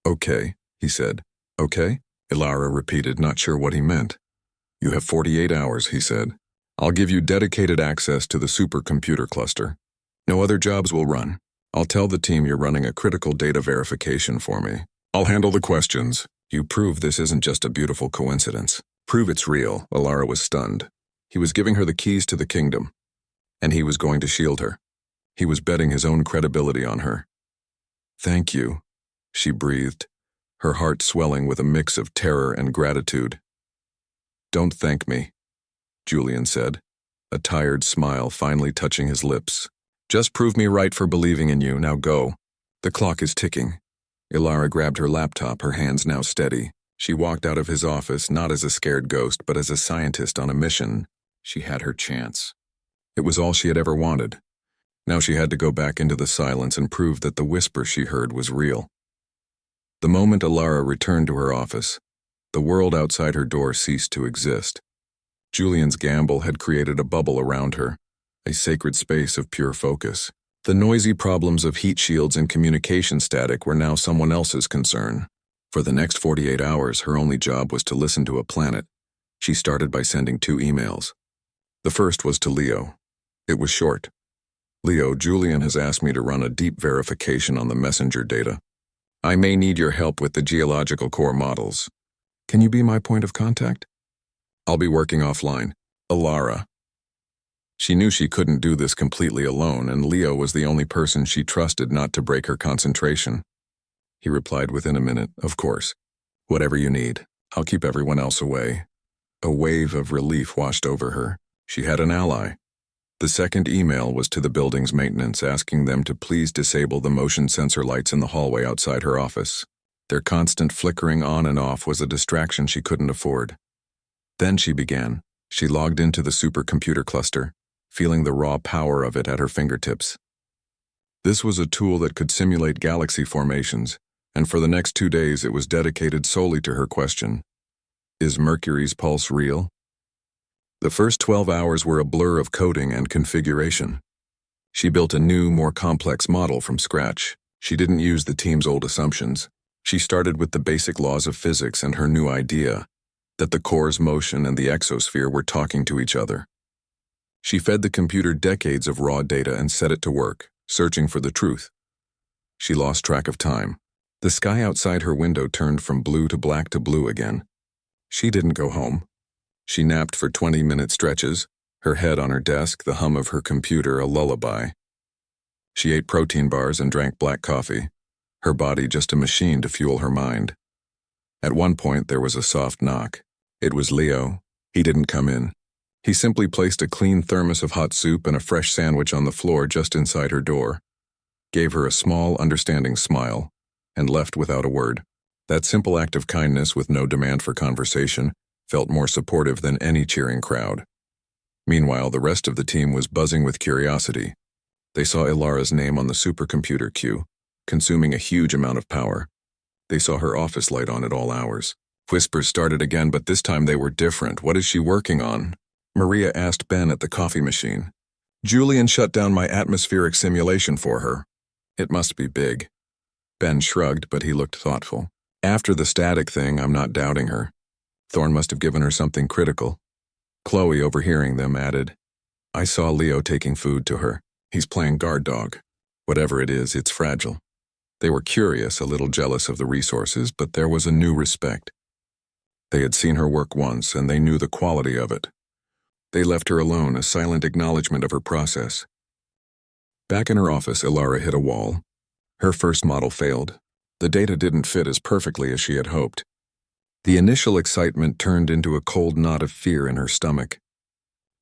"Okay," he said. "Okay?" Ilara repeated, not sure what he meant. "You have 48 hours, he said. "I'll give you dedicated access to the supercomputer cluster. No other jobs will run. I'll tell the team you're running a critical data verification for me. I'll handle the questions. You prove this isn't just a beautiful coincidence. Prove it's real." Ilara was stunned. He was giving her the keys to the kingdom, and he was going to shield her. He was betting his own credibility on her. "Thank you," she breathed, her heart swelling with a mix of terror and gratitude. "Don't thank me," Julian said, a tired smile finally touching his lips. "Just prove me right for believing in you. Now go. The clock is ticking." Ilara grabbed her laptop, her hands now steady. She walked out of his office not as a scared ghost, but as a scientist on a mission. She had her chance. It was all she had ever wanted. Now she had to go back into the silence and prove that the whisper she heard was real. The moment Ilara returned to her office, the world outside her door ceased to exist. Julian's gamble had created a bubble around her, a sacred space of pure focus. The noisy problems of heat shields and communication static were now someone else's concern. For the next 48 hours, her only job was to listen to a planet. She started by sending 2 emails. The first was to Leo. It was short. "Leo, Julian has asked me to run a deep verification on the messenger data. I may need your help with the geological core models. Can you be my point of contact? I'll be working offline. Ilara." She knew she couldn't do this completely alone, and Leo was the only person she trusted not to break her concentration. He replied within a minute, "Of course. Whatever you need. I'll keep everyone else away." A wave of relief washed over her. She had an ally. The second email was to the building's maintenance, asking them to please disable the motion sensor lights in the hallway outside her office. Their constant flickering on and off was a distraction she couldn't afford. Then she began. She logged into the supercomputer cluster. feeling the raw power of it at her fingertips. This was a tool that could simulate galaxy formations, and for the next 2 days it was dedicated solely to her question: is Mercury's pulse real? The first 12 hours were a blur of coding and configuration. She built a new, more complex model from scratch. She didn't use the team's old assumptions. She started with the basic laws of physics and her new idea that the core's motion and the exosphere were talking to each other. She fed the computer decades of raw data and set it to work, searching for the truth. She lost track of time. The sky outside her window turned from blue to black to blue again. She didn't go home. She napped for 20-minute stretches, her head on her desk, the hum of her computer a lullaby. She ate protein bars and drank black coffee, her body just a machine to fuel her mind. At one point there was a soft knock. It was Leo. He didn't come in. He simply placed a clean thermos of hot soup and a fresh sandwich on the floor just inside her door, gave her a small, understanding smile, and left without a word. That simple act of kindness with no demand for conversation felt more supportive than any cheering crowd. Meanwhile, the rest of the team was buzzing with curiosity. They saw Ilara's name on the supercomputer queue, consuming a huge amount of power. They saw her office light on at all hours. Whispers started again, but this time they were different. What is she working on? Maria asked Ben at the coffee machine. Julian shut down my atmospheric simulation for her. It must be big. Ben shrugged, but he looked thoughtful. After the static thing, I'm not doubting her. Thorne must have given her something critical. Chloe, overhearing them, added, I saw Leo taking food to her. He's playing guard dog. Whatever it is, it's fragile. They were curious, a little jealous of the resources, but there was a new respect. They had seen her work once, and they knew the quality of it. They left her alone, a silent acknowledgement of her process. Back in her office, Ilara hit a wall. Her first model failed. The data didn't fit as perfectly as she had hoped. The initial excitement turned into a cold knot of fear in her stomach.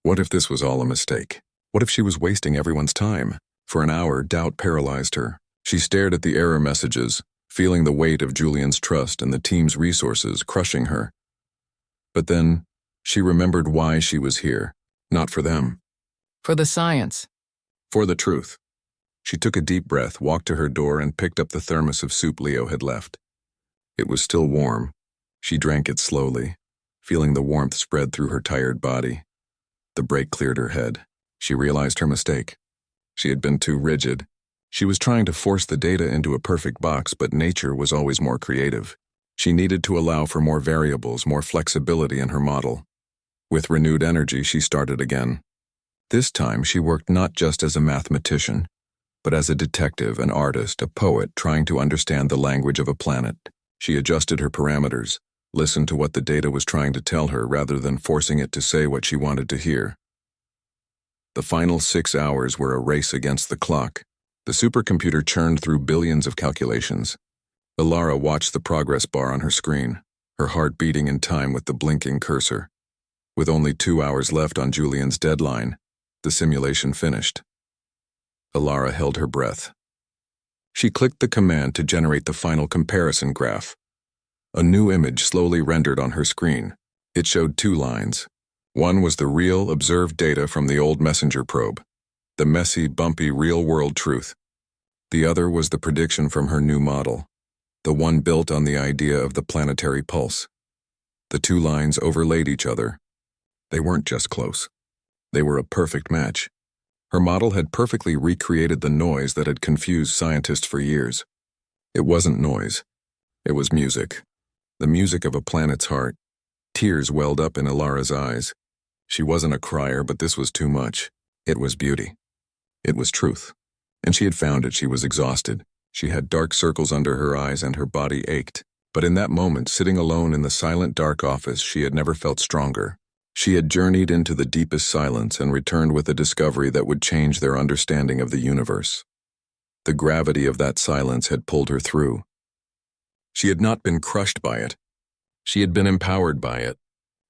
What if this was all a mistake? What if she was wasting everyone's time? For an hour, doubt paralyzed her. She stared at the error messages, feeling the weight of Julian's trust and the team's resources crushing her. But then, she remembered why she was here. Not for them. For the science. For the truth. She took a deep breath, walked to her door, and picked up the thermos of soup Leo had left. It was still warm. She drank it slowly, feeling the warmth spread through her tired body. The break cleared her head. She realized her mistake. She had been too rigid. She was trying to force the data into a perfect box, but nature was always more creative. She needed to allow for more variables, more flexibility in her model. With renewed energy, she started again. This time, she worked not just as a mathematician, but as a detective, an artist, a poet trying to understand the language of a planet. She adjusted her parameters, listened to what the data was trying to tell her rather than forcing it to say what she wanted to hear. The final 6 hours were a race against the clock. The supercomputer churned through billions of calculations. Ilara watched the progress bar on her screen, her heart beating in time with the blinking cursor. With only 2 hours left on Julian's deadline, the simulation finished. Ilara held her breath. She clicked the command to generate the final comparison graph. A new image slowly rendered on her screen. It showed 2 lines. One was the real, observed data from the old messenger probe, the messy, bumpy, real-world truth. The other was the prediction from her new model, the one built on the idea of the planetary pulse. The 2 lines overlaid each other. They weren't just close. They were a perfect match. Her model had perfectly recreated the noise that had confused scientists for years. It wasn't noise. It was music. The music of a planet's heart. Tears welled up in Ilara's eyes. She wasn't a crier, but this was too much. It was beauty. It was truth. And she had found it. She was exhausted. She had dark circles under her eyes and her body ached. But in that moment, sitting alone in the silent, dark office, she had never felt stronger. She had journeyed into the deepest silence and returned with a discovery that would change their understanding of the universe. The gravity of that silence had pulled her through. She had not been crushed by it. She had been empowered by it.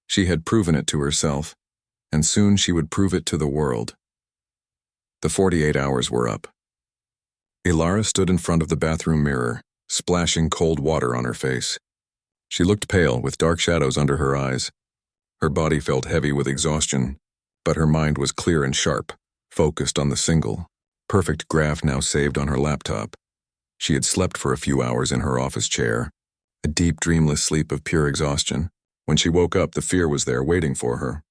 She had proven it to herself, and soon she would prove it to the world. The 48 hours were up. Ilara stood in front of the bathroom mirror, splashing cold water on her face. She looked pale, with dark shadows under her eyes. Her body felt heavy with exhaustion, But her mind was clear and sharp, focused on the single, perfect graph now saved on her laptop. She had slept for a few hours in her office chair, a deep, dreamless sleep of pure exhaustion. When she woke up, the fear was there waiting for her.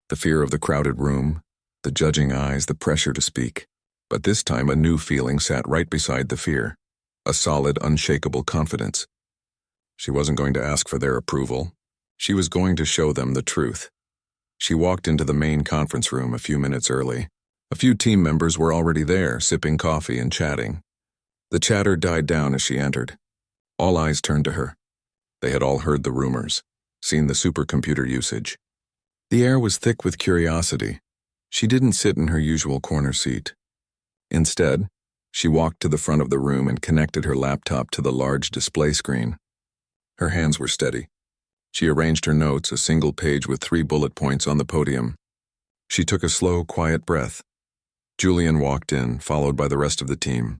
The fear of the crowded room, the judging eyes, the pressure to speak. But this time a new feeling sat right beside the fear, a solid, unshakable confidence. She wasn't going to ask for their approval. She was going to show them the truth. She walked into the main conference room a few minutes early. A few team members were already there, sipping coffee and chatting. The chatter died down as she entered. All eyes turned to her. They had all heard the rumors, seen the supercomputer usage. The air was thick with curiosity. She didn't sit in her usual corner seat. Instead, she walked to the front of the room and connected her laptop to the large display screen. Her hands were steady. She arranged her notes, a single page with 3 bullet points on the podium. She took a slow, quiet breath. Julian walked in, followed by the rest of the team.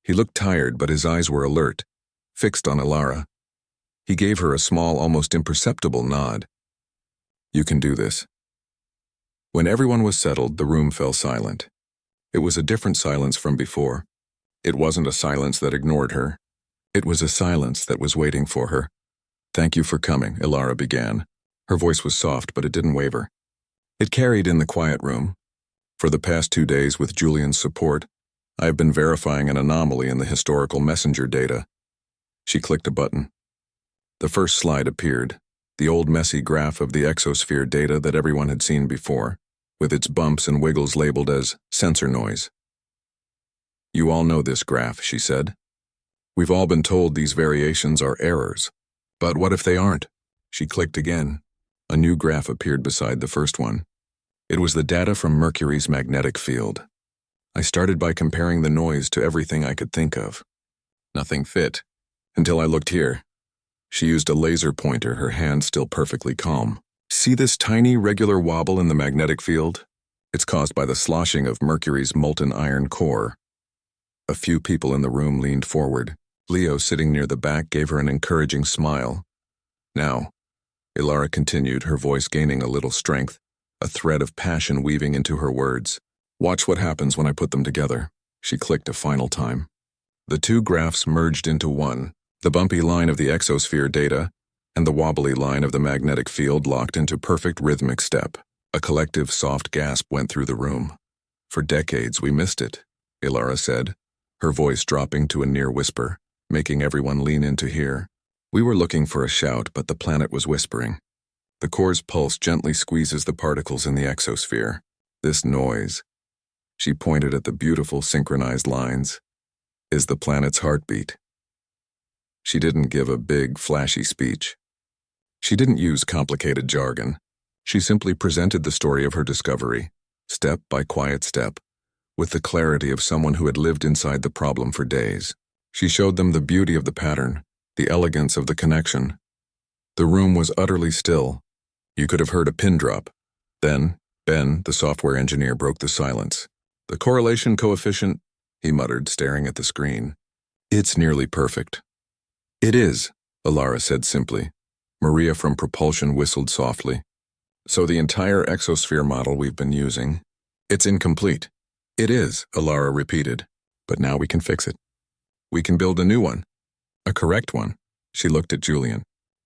He looked tired, but his eyes were alert, fixed on Ilara. He gave her a small, almost imperceptible nod. "You can do this." When everyone was settled, the room fell silent. It was a different silence from before. It wasn't a silence that ignored her. It was a silence that was waiting for her. "Thank you for coming," Ilara began. Her voice was soft, but it didn't waver. It carried in the quiet room. "For the past 2 days, with Julian's support, I have been verifying an anomaly in the historical messenger data." She clicked a button. The first slide appeared, the old messy graph of the exosphere data that everyone had seen before, with its bumps and wiggles labeled as sensor noise. "You all know this graph," she said. "We've all been told these variations are errors. But what if they aren't?" She clicked again. A new graph appeared beside the first one. It was the data from Mercury's magnetic field. I started by comparing the noise to everything I could think of. Nothing fit, until I looked here. She used a laser pointer, her hand still perfectly calm. "See this tiny, regular wobble in the magnetic field? It's caused by the sloshing of Mercury's molten iron core." A few people in the room leaned forward. Leo, sitting near the back, gave her an encouraging smile. "Now," Ilara continued, her voice gaining a little strength, a thread of passion weaving into her words. "Watch what happens when I put them together." She clicked a final time. The 2 graphs merged into one. The bumpy line of the exosphere data and the wobbly line of the magnetic field locked into perfect rhythmic step. A collective soft gasp went through the room. "For decades we missed it," Ilara said, her voice dropping to a near whisper, making everyone lean in to hear. "We were looking for a shout, but the planet was whispering. The core's pulse gently squeezes the particles in the exosphere. This noise," she pointed at the beautiful synchronized lines, "is the planet's heartbeat." She didn't give a big, flashy speech. She didn't use complicated jargon. She simply presented the story of her discovery, step by quiet step, with the clarity of someone who had lived inside the problem for days. She showed them the beauty of the pattern, the elegance of the connection. The room was utterly still. You could have heard a pin drop. Then, Ben, the software engineer, broke the silence. "The correlation coefficient," he muttered, staring at the screen. "It's nearly perfect." "It is," Ilara said simply. Maria from Propulsion whistled softly. "So the entire exosphere model we've been using, it's incomplete." "It is," Ilara repeated. "But now we can fix it. We can build a new one. A correct one." She looked at Julian.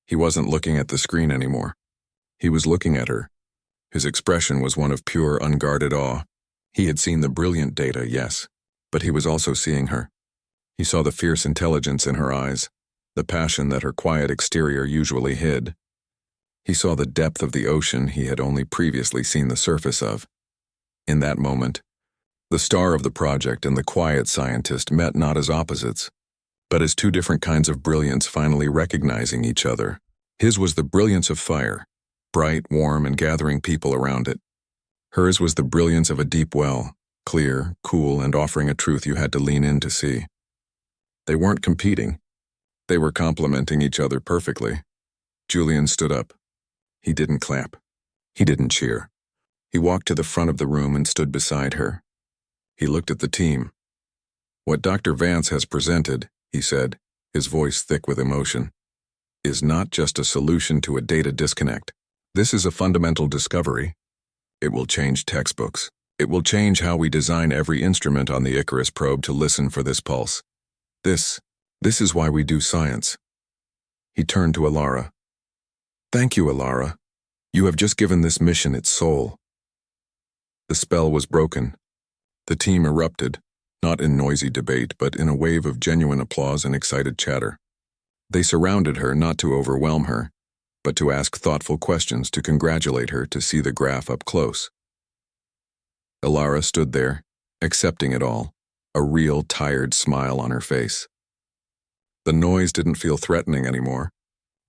He wasn't looking at the screen anymore. He was looking at her. His expression was one of pure, unguarded awe. He had seen the brilliant data, yes, but he was also seeing her. He saw the fierce intelligence in her eyes, the passion that her quiet exterior usually hid. He saw the depth of the ocean he had only previously seen the surface of. In that moment, the star of the project and the quiet scientist met not as opposites, but as 2 different kinds of brilliance finally recognizing each other. His was the brilliance of fire, bright, warm, and gathering people around it. Hers was the brilliance of a deep well, clear, cool, and offering a truth you had to lean in to see. They weren't competing. They were complementing each other perfectly. Julian stood up. He didn't clap. He didn't cheer. He walked to the front of the room and stood beside her. He looked at the team. "What Dr. Vance has presented," he said, his voice thick with emotion, "is not just a solution to a data disconnect. This is a fundamental discovery. It will change textbooks. It will change how we design every instrument on the Icarus probe to listen for this pulse. This is why we do science. He turned to Alara. Thank you, Alara. You have just given this mission its soul. The spell was broken. The team erupted, not in noisy debate, but in a wave of genuine applause and excited chatter. They surrounded her not to overwhelm her, but to ask thoughtful questions, to congratulate her, to see the graph up close. Alara stood there, accepting it all, a real tired smile on her face. The noise didn't feel threatening anymore.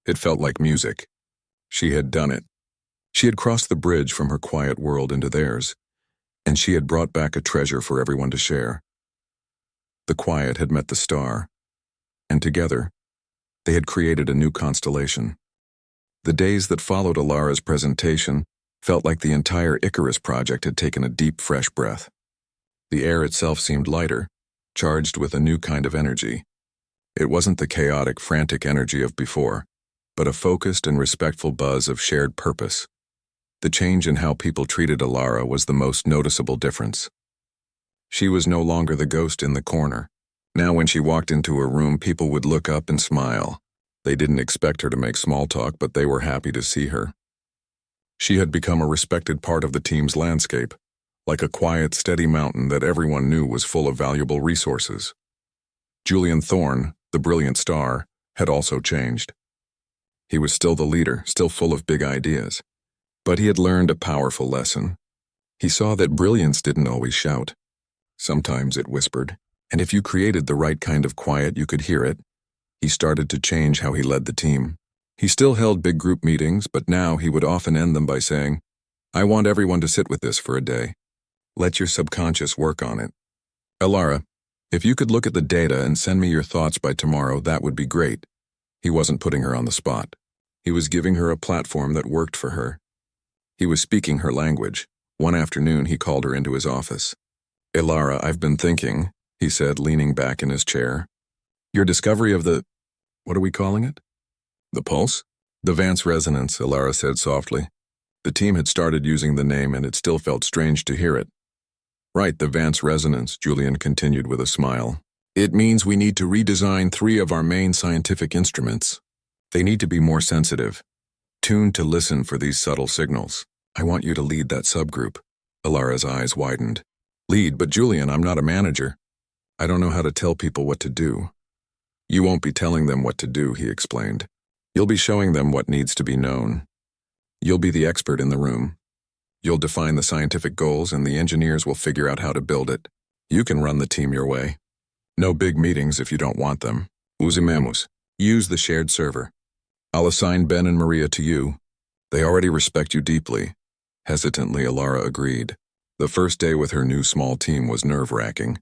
It felt like music. She had done it. She had crossed the bridge from her quiet world into theirs, and she had brought back a treasure for everyone to share. The quiet had met the star, and together, they had created a new constellation. The days that followed Alara's presentation felt like the entire Icarus project had taken a deep, fresh breath. The air itself seemed lighter, charged with a new kind of energy. It wasn't the chaotic, frantic energy of before, but a focused and respectful buzz of shared purpose. The change in how people treated Alara was the most noticeable difference. She was no longer the ghost in the corner. Now when she walked into a room, people would look up and smile. They didn't expect her to make small talk, but they were happy to see her. She had become a respected part of the team's landscape, like a quiet, steady mountain that everyone knew was full of valuable resources. Julian Thorne, the brilliant star, had also changed. He was still the leader, still full of big ideas. But he had learned a powerful lesson. He saw that brilliance didn't always shout. Sometimes it whispered, and if you created the right kind of quiet, you could hear it. He started to change how he led the team. He still held big group meetings, but now he would often end them by saying, I want everyone to sit with this for a day. Let your subconscious work on it. Alara, if you could look at the data and send me your thoughts by tomorrow, that would be great. He wasn't putting her on the spot. He was giving her a platform that worked for her. He was speaking her language. One afternoon, he called her into his office. Alara, I've been thinking, he said, leaning back in his chair. Your discovery of the, what are we calling it? The pulse? The Vance resonance, Alara said softly. The team had started using the name, and it still felt strange to hear it. Right, the Vance resonance, Julian continued with a smile. It means we need to redesign 3 of our main scientific instruments. They need to be more sensitive, tuned to listen for these subtle signals. I want you to lead that subgroup. Alara's eyes widened. Lead, but Julian, I'm not a manager. I don't know how to tell people what to do. You won't be telling them what to do, he explained. You'll be showing them what needs to be known. You'll be the expert in the room. You'll define the scientific goals, and the engineers will figure out how to build it. You can run the team your way. No big meetings if you don't want them. Usemos. Use the shared server. I'll assign Ben and Maria to you. They already respect you deeply. Hesitantly, Alara agreed. The first day with her new small team was nerve-wracking.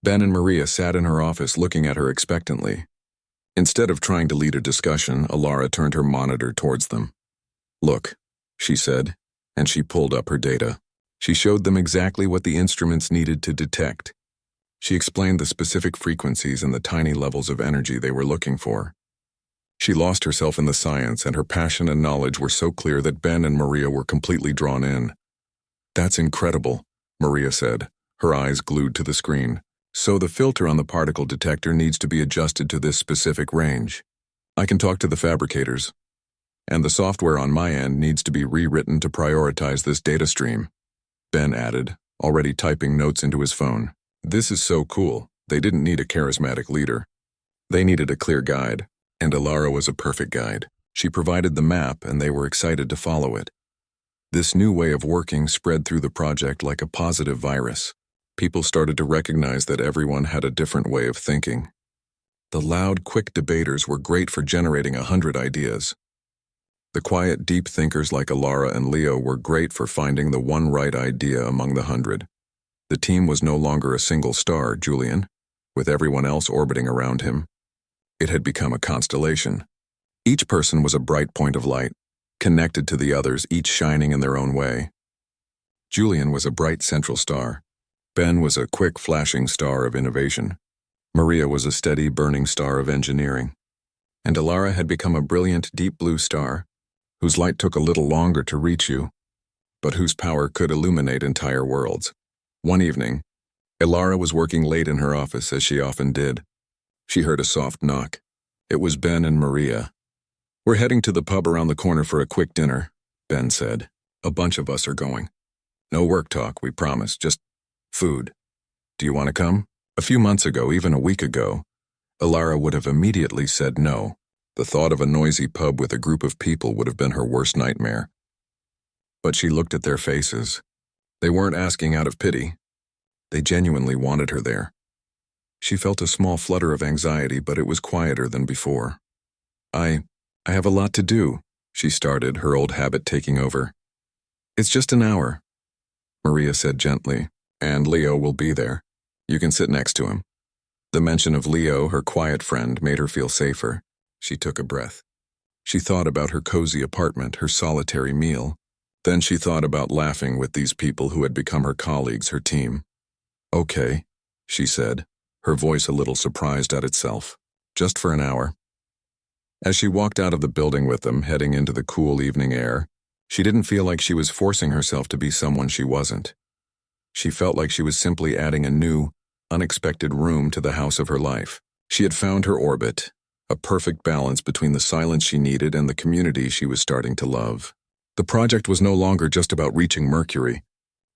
Ben and Maria sat in her office looking at her expectantly. Instead of trying to lead a discussion, Alara turned her monitor towards them. Look, she said, and she pulled up her data. She showed them exactly what the instruments needed to detect. She explained the specific frequencies and the tiny levels of energy they were looking for. She lost herself in the science, and her passion and knowledge were so clear that Ben and Maria were completely drawn in. That's incredible, Maria said, her eyes glued to the screen. So the filter on the particle detector needs to be adjusted to this specific range. I can talk to the fabricators. And the software on my end needs to be rewritten to prioritize this data stream. Ben added, already typing notes into his phone. This is so cool. They didn't need a charismatic leader. They needed a clear guide, and Alara was a perfect guide. She provided the map, and they were excited to follow it. This new way of working spread through the project like a positive virus. People started to recognize that everyone had a different way of thinking. The loud, quick debaters were great for generating 100 ideas. The quiet, deep thinkers like Alara and Leo were great for finding the one right idea among the 100. The team was no longer a single star, Julian, with everyone else orbiting around him. It had become a constellation. Each person was a bright point of light, connected to the others, each shining in their own way. Julian was a bright central star. Ben was a quick, flashing star of innovation. Maria was a steady, burning star of engineering. And Alara had become a brilliant, deep blue star, whose light took a little longer to reach you. but whose power could illuminate entire worlds. One evening, Ilara was working late in her office, as she often did. She heard a soft knock. It was Ben and Maria. "We're heading to the pub around the corner for a quick dinner," Ben said. "A bunch of us are going. No work talk, we promise, just food. Do you want to come?" A few months ago, even a week ago, Ilara would have immediately said no. The thought of a noisy pub with a group of people would have been her worst nightmare. But she looked at their faces. They weren't asking out of pity. They genuinely wanted her there. She felt a small flutter of anxiety, but it was quieter than before. I have a lot to do," she started, her old habit taking over. "It's just an hour," Maria said gently, "and Leo will be there. You can sit next to him." The mention of Leo, her quiet friend, made her feel safer. She took a breath. She thought about her cozy apartment, her solitary meal. Then she thought about laughing with these people who had become her colleagues, her team. "Okay," she said, her voice a little surprised at itself. "Just for an hour." As she walked out of the building with them, heading into the cool evening air, she didn't feel like she was forcing herself to be someone she wasn't. She felt like she was simply adding a new, unexpected room to the house of her life. She had found her orbit, a perfect balance between the silence she needed and the community she was starting to love. The project was no longer just about reaching Mercury.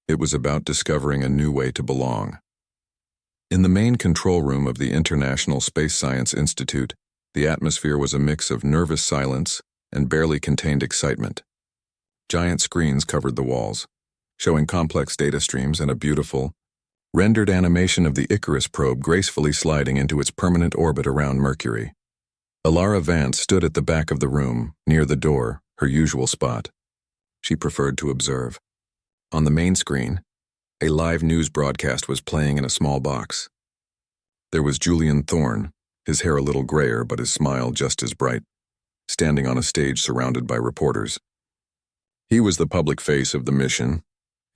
It was about discovering a new way to belong. In the main control room of the International Space Science Institute, the atmosphere was a mix of nervous silence and barely contained excitement. Giant screens covered the walls, showing complex data streams and a beautiful, rendered animation of the Icarus probe gracefully sliding into its permanent orbit around Mercury. Ilara Vance stood at the back of the room, near the door, her usual spot. She preferred to observe. On the main screen, a live news broadcast was playing in a small box. There was Julian Thorne, his hair a little grayer but his smile just as bright, standing on a stage surrounded by reporters. He was the public face of the mission,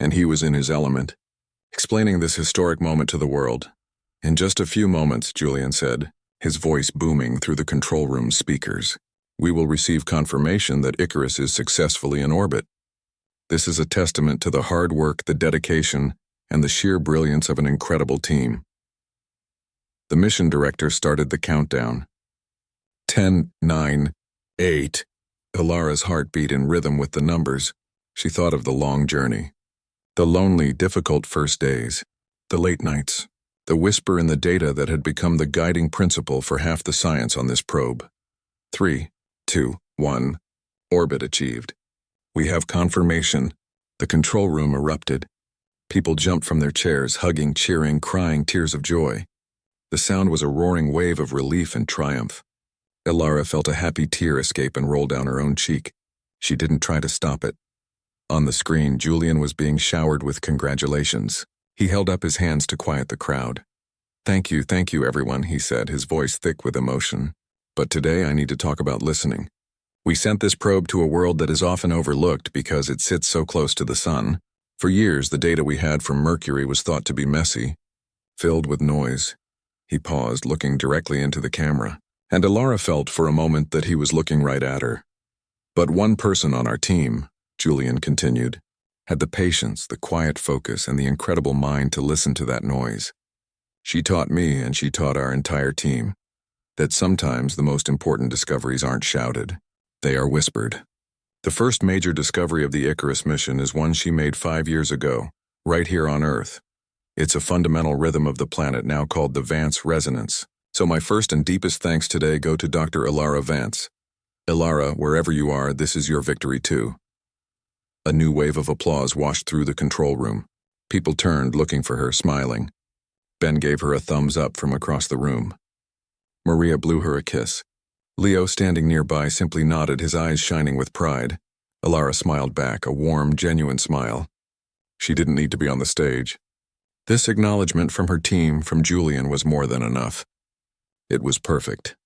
and he was in his element, explaining this historic moment to the world. "In just a few moments," Julian said, his voice booming through the control room speakers, "we will receive confirmation that Icarus is successfully in orbit. This is a testament to the hard work, the dedication, and the sheer brilliance of an incredible team." The mission director started the countdown. 10, 9, 8. Ilara's heart beat in rhythm with the numbers. She thought of the long journey. The lonely, difficult first days. The late nights. The whisper in the data that had become the guiding principle for half the science on this probe. 3, 2, 1. Orbit achieved. "We have confirmation." The control room erupted. People jumped from their chairs, hugging, cheering, crying tears of joy. The sound was a roaring wave of relief and triumph. Ilara felt a happy tear escape and roll down her own cheek. She didn't try to stop it. On the screen, Julian was being showered with congratulations. He held up his hands to quiet the crowd. Thank you, everyone," he said, his voice thick with emotion. "But today I need to talk about listening. We sent this probe to a world that is often overlooked because it sits so close to the sun. For years, the data we had from Mercury was thought to be messy, filled with noise." He paused, looking directly into the camera, and Ilara felt for a moment that he was looking right at her. "But one person on our team," Julian continued, "had the patience, the quiet focus, and the incredible mind to listen to that noise. She taught me, and she taught our entire team, that sometimes the most important discoveries aren't shouted. They are whispered." The first major discovery of the Icarus mission is one she made 5 years ago, right here on Earth. It's a fundamental rhythm of the planet now called the Vance resonance. So my first and deepest thanks today go to Dr. Ilara Vance. Ilara, wherever you are, this is your victory too. A new wave of applause washed through the control room. People turned, looking for her, smiling. Ben gave her a thumbs up from across the room. Maria blew her a kiss. Leo, standing nearby, simply nodded, his eyes shining with pride. Ilara smiled back, a warm, genuine smile. She didn't need to be on the stage. This acknowledgement from her team, from Julian, was more than enough. It was perfect.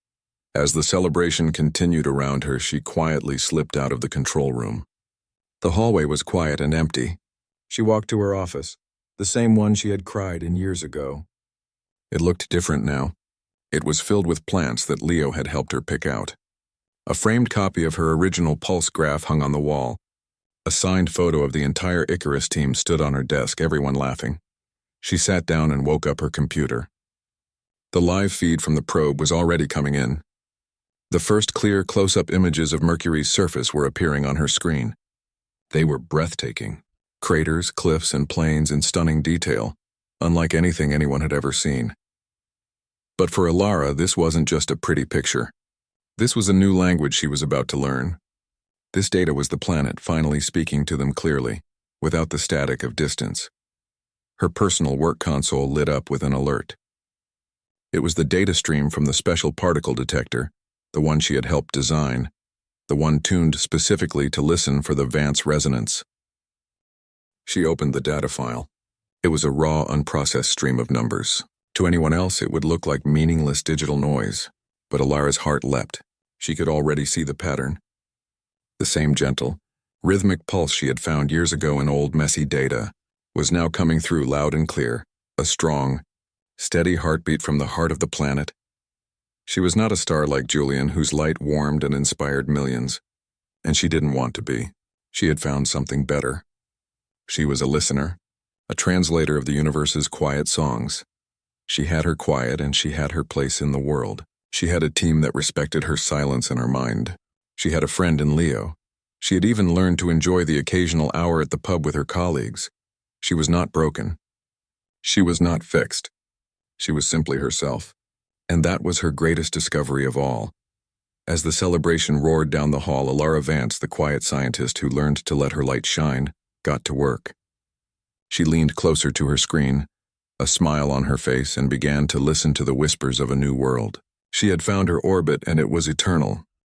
As the celebration continued around her, she quietly slipped out of the control room. The hallway was quiet and empty. She walked to her office, the same one she had cried in years ago. It looked different now. It was filled with plants that Leo had helped her pick out. A framed copy of her original pulse graph hung on the wall. A signed photo of the entire Icarus team stood on her desk, everyone laughing. She sat down and woke up her computer. The live feed from the probe was already coming in. The first clear close-up images of Mercury's surface were appearing on her screen. They were breathtaking. Craters, cliffs, and plains in stunning detail, unlike anything anyone had ever seen. But for Alara, this wasn't just a pretty picture. This was a new language she was about to learn. This data was the planet finally speaking to them clearly, without the static of distance. Her personal work console lit up with an alert. It was the data stream from the special particle detector, the one she had helped design, the one tuned specifically to listen for the Vance resonance. She opened the data file. It was a raw, unprocessed stream of numbers. To anyone else, it would look like meaningless digital noise, but Alara's heart leapt. She could already see the pattern. The same gentle, rhythmic pulse she had found years ago in old, messy data was now coming through loud and clear, a strong, steady heartbeat from the heart of the planet. She was not a star like Julian, whose light warmed and inspired millions, and she didn't want to be. She had found something better. She was a listener, a translator of the universe's quiet songs. She had her quiet, and she had her place in the world. She had a team that respected her silence and her mind. She had a friend in Leo. She had even learned to enjoy the occasional hour at the pub with her colleagues. She was not broken. She was not fixed. She was simply herself. And that was her greatest discovery of all. As the celebration roared down the hall, Alara Vance, the quiet scientist who learned to let her light shine, got to work. She leaned closer to her screen, a smile on her face, and began to listen to the whispers of a new world. She had found her orbit, and it was eternal,